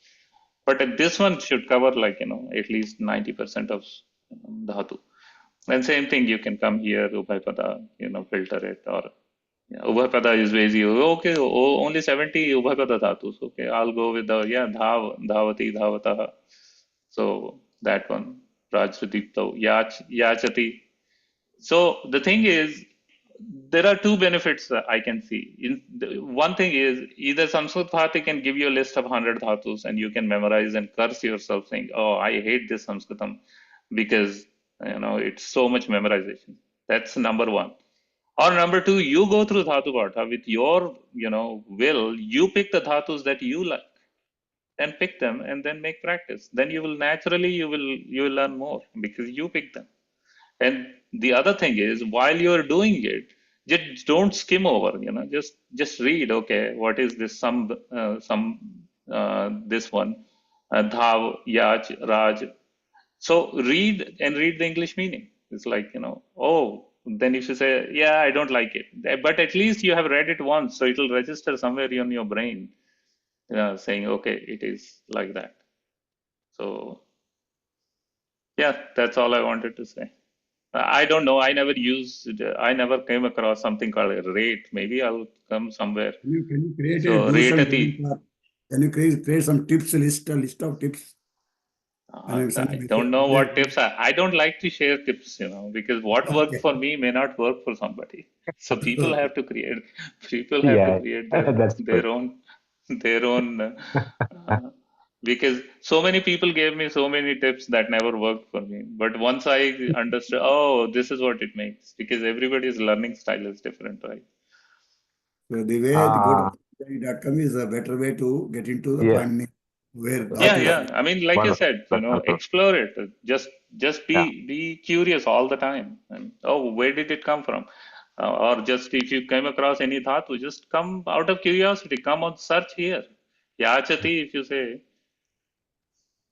But this one should cover like, at least 90% of dhatu. And same thing, you can come here, Upadhyayula, filter it, or Upadhyayula is easy. Okay, only 70 Upadhyayula dhatus. Okay, I'll go with the, dhav, dhavati, dhavataha. So that one, Rajradipto, yachati. So the thing is, there are two benefits that I can see. One thing is, either Samskrit Bharati can give you a list of 100 dhatus and you can memorize and curse yourself saying, oh, I hate this Sanskritam because, it's so much memorization. That's number one. Or number two, you go through DhatuPatha with your, will, you pick the dhatus that you like and pick them and then make practice. Then you will naturally, you will learn more because you pick them. And the other thing is, while you're doing it, just don't skim over, just read, okay, what is this, this one, dhav, yach, raj. So read the English meaning. It's like, oh, then if you say, yeah, I don't like it, but at least you have read it once, so it'll register somewhere in your brain, saying, okay, it is like that. So, yeah, that's all I wanted to say. I don't know. I never came across something called a rate. Maybe I'll come somewhere.
Can you create
So
can you create some tips list of tips?
I don't know what tips. I don't like to share tips, because what worked for me may not work for somebody. So people have to create. People have to create their own. Because so many people gave me so many tips that never worked for me. But once I understood, oh, this is what it makes, because everybody's learning style is different, right?
So the way to go to Panini.com is a better way to get into the Panini.
I mean, like I said, explore it. Just be curious all the time. And where did it come from? Or just if you came across any dhatu, just come out of curiosity. Come on, search here. Yachati, if you say.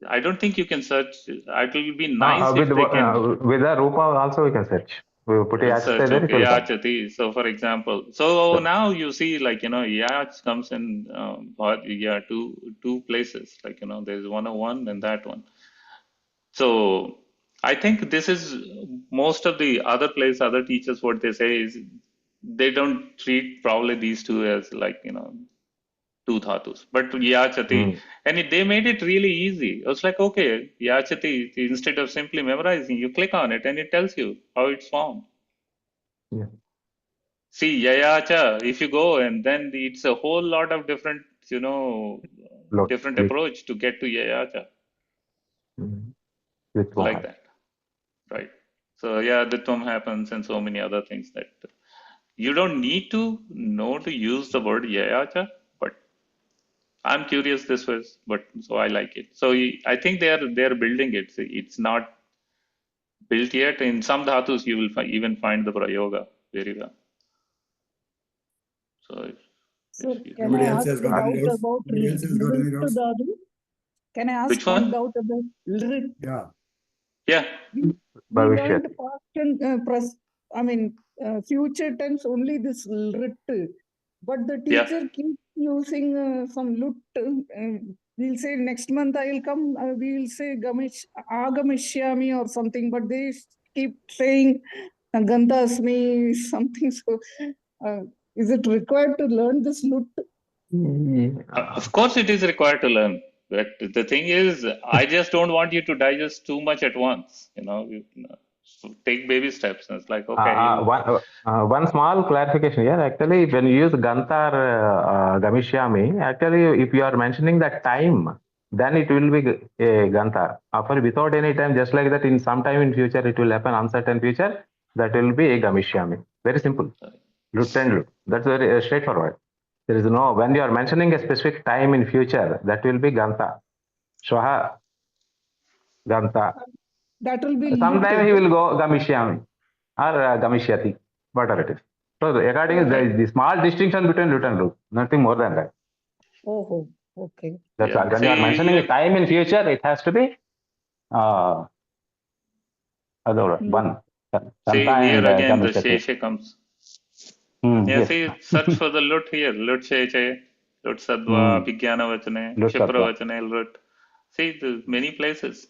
I don't think you can search. It will be nice if they can.
With the Rupa also we can search. We will put a
search, okay, Yachati. So for example, now you see, like, Yach comes in two places, like, there's 101 and that one. So I think this is most of the other teachers, what they say is they don't treat probably these two as like, two dhatus, but yachati, and they made it really easy. It was like, okay, yachati, instead of simply memorizing, you click on it and it tells you how it's formed. See, yayacha, if you go, and then it's a whole lot of different, different approach to get to yayacha. Like that, right? So yeah, the tvam happens and so many other things that you don't need to know to use the word yayacha, but I'm curious this was, but so I like it. So I think they're building it. It's not built yet. In some dhatus, you will even find the prayoga very well.
So can I ask a doubt about dhatu? Can I ask one doubt about Lrit?
Yeah.
We learned past and future tense only this Lrit, but the teacher keeps using some lut we'll say next month I will come, we will say Agamishyami or something, but they keep saying Gantasmi something. So is it required to learn this lut?
Of course, it is required to learn. But the thing is, I just don't want you to digest too much at once. So take baby steps. And it's like, okay,
One small clarification here. Actually, when you use Gantar Gamishyami, actually, if you are mentioning the time, then it will be a Gantar. After without any time, just like that, in some time in future, it will happen, uncertain future, that will be a Gamishyami. Very simple. Lut and lut. That's very straightforward. There is no, when you are mentioning a specific time in future, that will be Ganta. Shwaha, Ganta.
That will be
Sometime
lut.
he will go Gamishyami or Gamishyati, whatever it is. So according to the small distinction between lut and lut, nothing more than that.
Oh, okay.
That's all. When you are mentioning a time in future, it has to be other one.
See,
Ganta
here
and
again the
Gamishyati.
Sheshe comes.
Yes.
See, search for the lut here. Lut Sheshe, Lut Sadva, Vigyana Vachane,
Lut
Shipra
Sattva.
Vachane, Lut. See, the many places.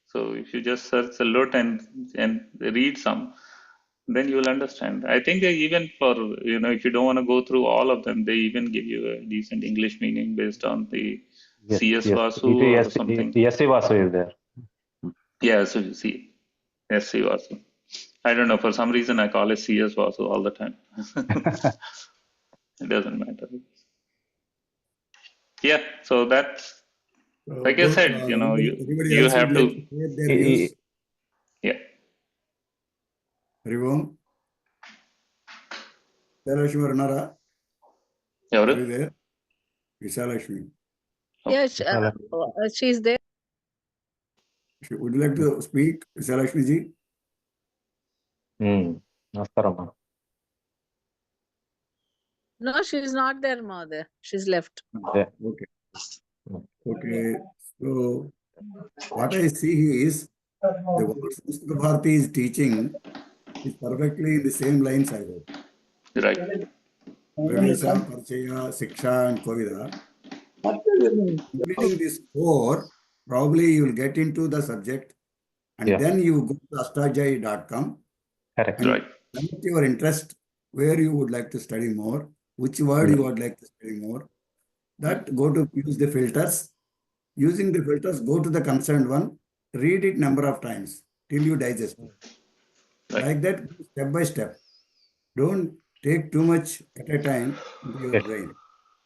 So if you just search the lut and read some, then you will understand. I think they even for, if you don't want to go through all of them, they even give you a decent English meaning based on the CS Vasu or something.
Yes, Vasu is there.
Yeah, so you see, SC Vasu. I don't know, for some reason I call it CS Vasu all the time. It doesn't matter. Yeah, so that's, like I said,
everybody
you
else
have
would
to.
like to share their views.
Yeah.
Harivom. Visalakshmi Varnara. Are you there? Visalakshmi.
Yes, she's there.
Would you like to speak, Visalakshmi ji?
Namaskaram.
No, she's not there, Mother. She's left.
Okay. Okay. So what I see is the what Samskruti Bharati is teaching is perfectly in the same lines I hope.
Right.
Pravesa, Parchaya, Siksha, and Kovida. Completing this core, probably you will get into the subject and then you go to astajai.com and
Right.
select your interest, where you would like to study more, which word you would like to study more. That go to use the filters. Using the filters, go to the concerned one, read it number of times till you digest it.
Right.
Like that, step by step. Don't take too much at a time into your brain.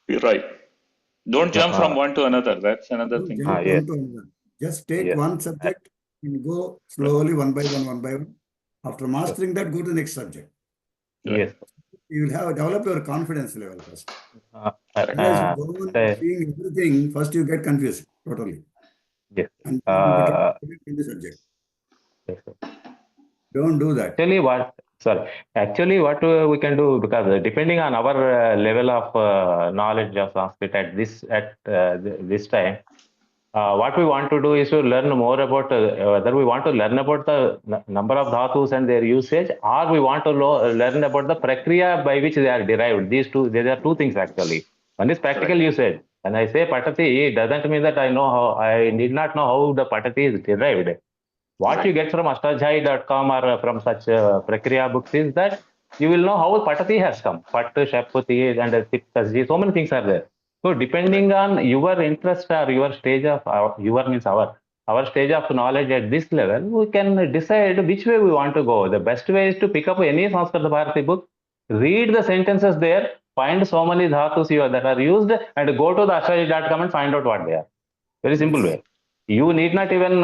You're right. Don't jump from one to another. That's another thing.
Jump one to another. Just take one subject and go slowly one by one. After mastering that, go to the next subject.
Yes.
You will have develop your confidence level first. Otherwise, you go on seeing everything, first you get confused totally.
Yes.
And you become in the subject.
Yes.
Don't do that.
Actually, what we can do, because depending on our level of knowledge of Sanskrit at this time, what we want to do is to learn more about whether we want to learn about the number of dhatus and their usage, or we want to learn about the prakriya by which they are derived. There are two things actually. One is practical usage. When I say patati, it doesn't mean that I need not know how the patati is derived. What you get from astajai.com or from such prakriya books is that you will know how patati has come. Pat, shapati, and tiktaji, so many things are there. So depending on your interest or your stage of, our stage of knowledge at this level, we can decide which way we want to go. The best way is to pick up any Samskruti Bharati book, read the sentences there, find so many dhatus that are used, and go to the astajai.com and find out what they are. Very simple way. You need not even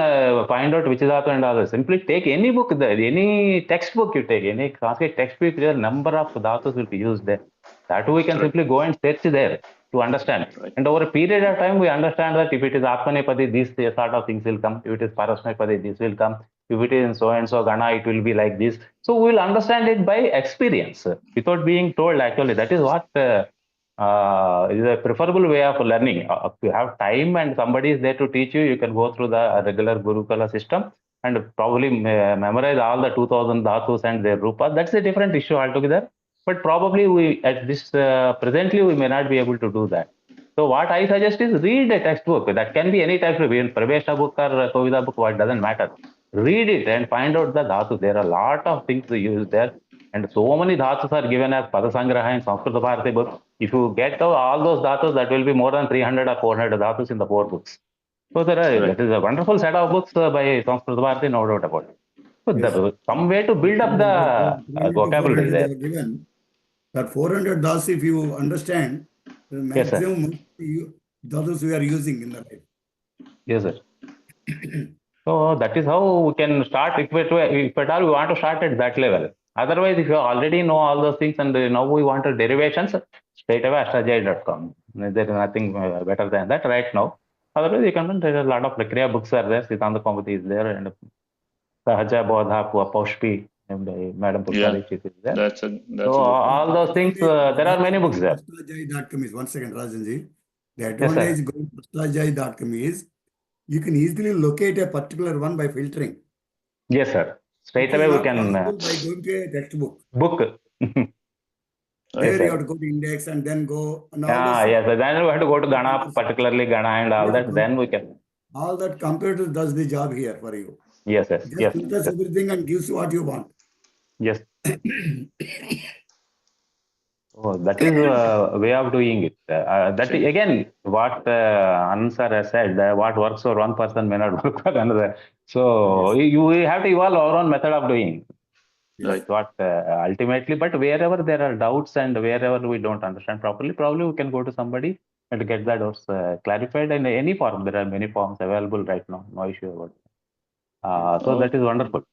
find out which is dhatu and all. Simply take any book, any textbook you take, any Sanskrit textbook, there number of dhatus will be used there. That we can simply go and search there to understand. And over a period of time, we understand that if it is Atmanepadi, these sort of things will come. If it is Parasmepadi, this will come. If it is so and so Gana, it will be like this. So we will understand it by experience without being told actually. That is what is a preferable way of learning. If you have time and somebody is there to teach you, you can go through the regular Gurukula system and probably memorize all the 2000 dhatus and their rupas. That's a different issue altogether. But probably we at this presently we may not be able to do that. So what I suggest is read a textbook. That can be any textbook, even Pravesha book or Kovida book, what doesn't matter. Read it and find out the dhatu. There are a lot of things used there. And so many dhatus are given as Padasangraha in Samskrita Bharati book. If you get all those dhatus, that will be more than 300 or 400 dhatus in the 4 books. So that is a wonderful set of books by Samskrita Bharati, no doubt about it. So
Yes.
some way to build up the
300 to
vocabulary
400 they
there.
are given. That 400 das, if you understand, the
Yes, sir.
maximum dhatus we are using in the life.
Yes, sir. So that is how we can start. If at all we want to start at that level. Otherwise, if you already know all those things and now we want derivations, straight away astajai.com. There is nothing better than that right now. Otherwise, you can, there are a lot of Prakriya books are there. Siddhanta Kaumudi is there, and Sahaja Bodha, Paushpi, and Madam Pushpa is there.
That's a
So all those things, there are many books there.
Astajai.com is, one second, Rajanji. The
Yes, sir.
advantage going to astajai.com is you can easily locate a particular one by filtering.
Yes, sir. Straight
It is
away we
not
can
possible by going to a textbook.
book.
There
Yes,
you
sir.
have to go to index and then go and all those.
Yes, then we have to go to Gana, particularly Gana and all that. Then we can.
All that computer does the job here for you.
Yes, yes,
Just
yes,
filters
yes,
everything and gives what you want.
yes. Oh, that is a way of doing it. That is, again, what Anant sir has said, what works for one person may not work for another. So we have to evolve our own method of doing. That's what ultimately, but wherever there are doubts and wherever we don't understand properly, probably we can go to somebody and get that doubts clarified in any form. There are many forms available right now. No issue about it. So that is wonderful.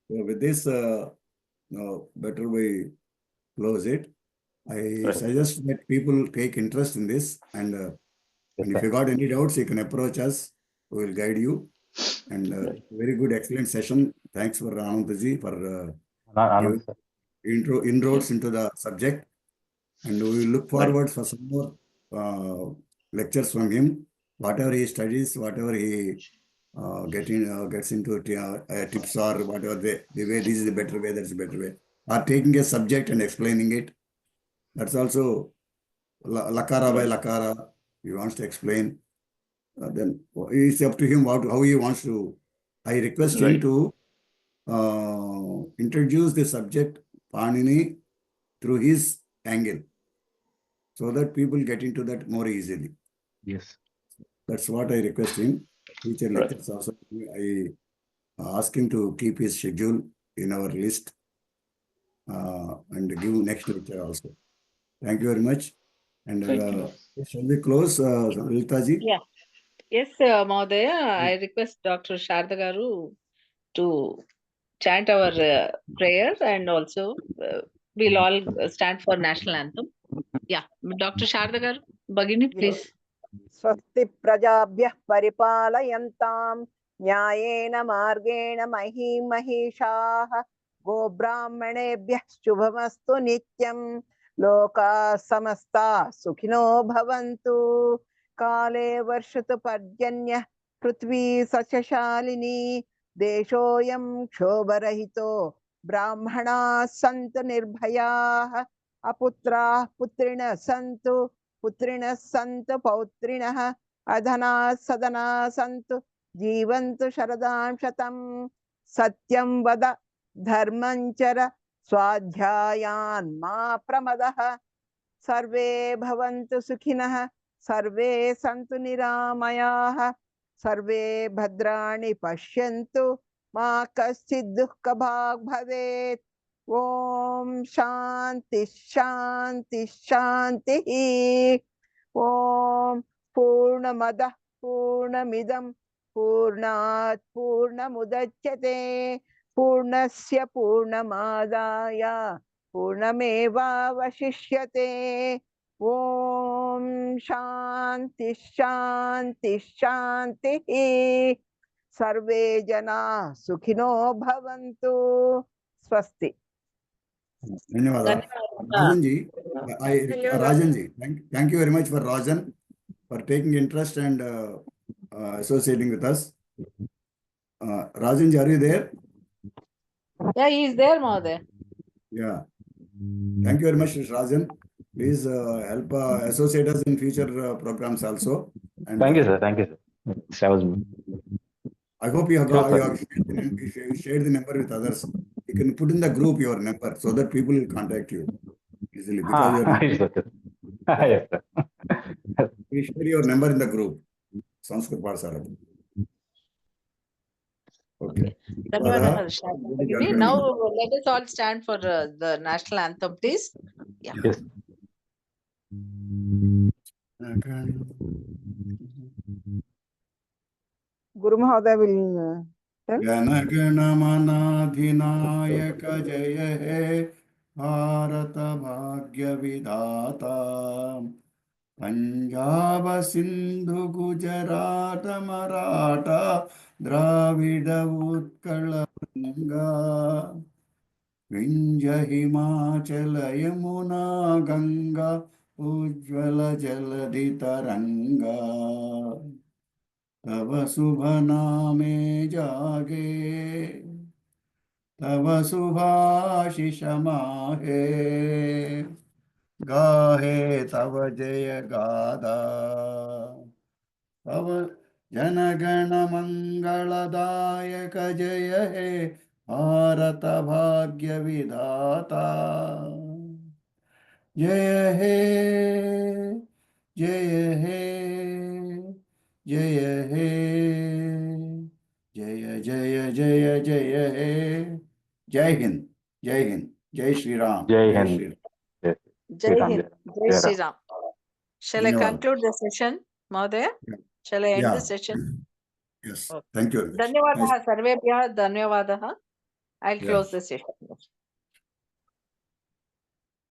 So with this, better we close it. I suggest that people take interest in this, and if you got any doubts, you can approach us. We will guide you. And very good, excellent session. Thanks for Anantji for inroads into the subject. And we will look forward for some more lectures from him. Whatever he studies, whatever he gets into tips or whatever the way, this is the better way, that's the better way. Or taking a subject and explaining it. That's also Lakara by Lakara. He wants to explain. Then it's up to him how he wants to. I request him to introduce the subject Panini through his angle, so that people get into that more easily.
Yes.
That's what I request him. Future lectures also, I ask him to keep his schedule in our list and give next lecture also. Thank you very much. And shall we close, Lilitaji?
Yeah. Yes, Mahodaya, I request Dr. Sharda Garu to chant our prayers, and also we'll all stand for national anthem. Yeah, Dr. Sharda Garu, Bagini, please.
स्वस्ति प्रजाभ्यः परिपालयन्तां न्यायेन मार्गेण महीं महिषाः गोब्राह्मणेभ्यः शुभमस्तु नित्यं लोकाः समस्ताः सुखिनो भवन्तु काले वर्षतु पर्जन्यः पृथ्वी सस्यशालिनी देशोऽयं क्षोभरहितो ब्राह्मणाः सन्तु निर्भयाः अपुत्राः पुत्रिणः सन्तु पुत्रिणः सन्तु पौत्रिणः अधनाः सदनाः सन्तु जीवन्तु शरदां शतं सत्यं वद धर्मं चर स्वाध्यायान् मा प्रमदः सर्वे भवन्तु सुखिनः सर्वे सन्तु निरामयाः सर्वे भद्राणि पश्यन्तु मा कश्चित् दुःखभाग् भवेत् ओम शांति शांति शांति ओम पूर्णमदः पूर्णमिदं पूर्णात् पूर्णमुदच्यते पूर्णस्य पूर्णमादाय पूर्णमेवावशिष्यते ओम शांति शांति शांति सर्वे जना सुखिनो भवन्तु स्वस्ति
Dhanyawada. Rajanji, Rajanji, thank you very much for Rajan for taking interest and associating with us. Rajanji, are you there?
Yeah, he is there, Mahodaya.
Yeah. Thank you very much, Rajan. Please help associate us in future programs also. And
Thank you, sir. Thank you, sir. That was
I hope you have
Sure, sir.
shared the number with others. You can put in the group your number so that people will contact you easily because
yes, sir. Yes, sir.
you share your number in the group. Sanskrit Pathshala. Okay.
Dhanyawadaha, Shantagini. Now let us all stand for the national anthem, please. Yeah.
Yes.
Guru Mahodaya will tell.
Gana Gana Manadhinayaka Jaya He Bharata Bhagya Vidhata Punjab Sindhu Gujarat Maratha Dravida Utkala Ganga Vindhya Himachala Yamuna Ganga Ujjvala Jaladi Taranga तव शुभ नामे जागे तव शुभाशिष माहे गाहे तव जय गादा तव जनगण मंगलदायक जय हे भारत भाग्य विधाता जय हे जय हे जय हे जय जय जय जय हे जय हिंद जय Shri Ram
Jai Hind.
Shri Ram
Yes.
Jai
Ram,
Hind, Jai
Jai
Shri
Ram.
Ram. Shall I
Dhanyawad.
conclude the session, Mahodaya? Shall I end the session?
Yes,
Okay.
thank you very much.
Dhanyawadaha, Sarvebhyah, Dhanyawadaha. I'll
Yeah.
close the session.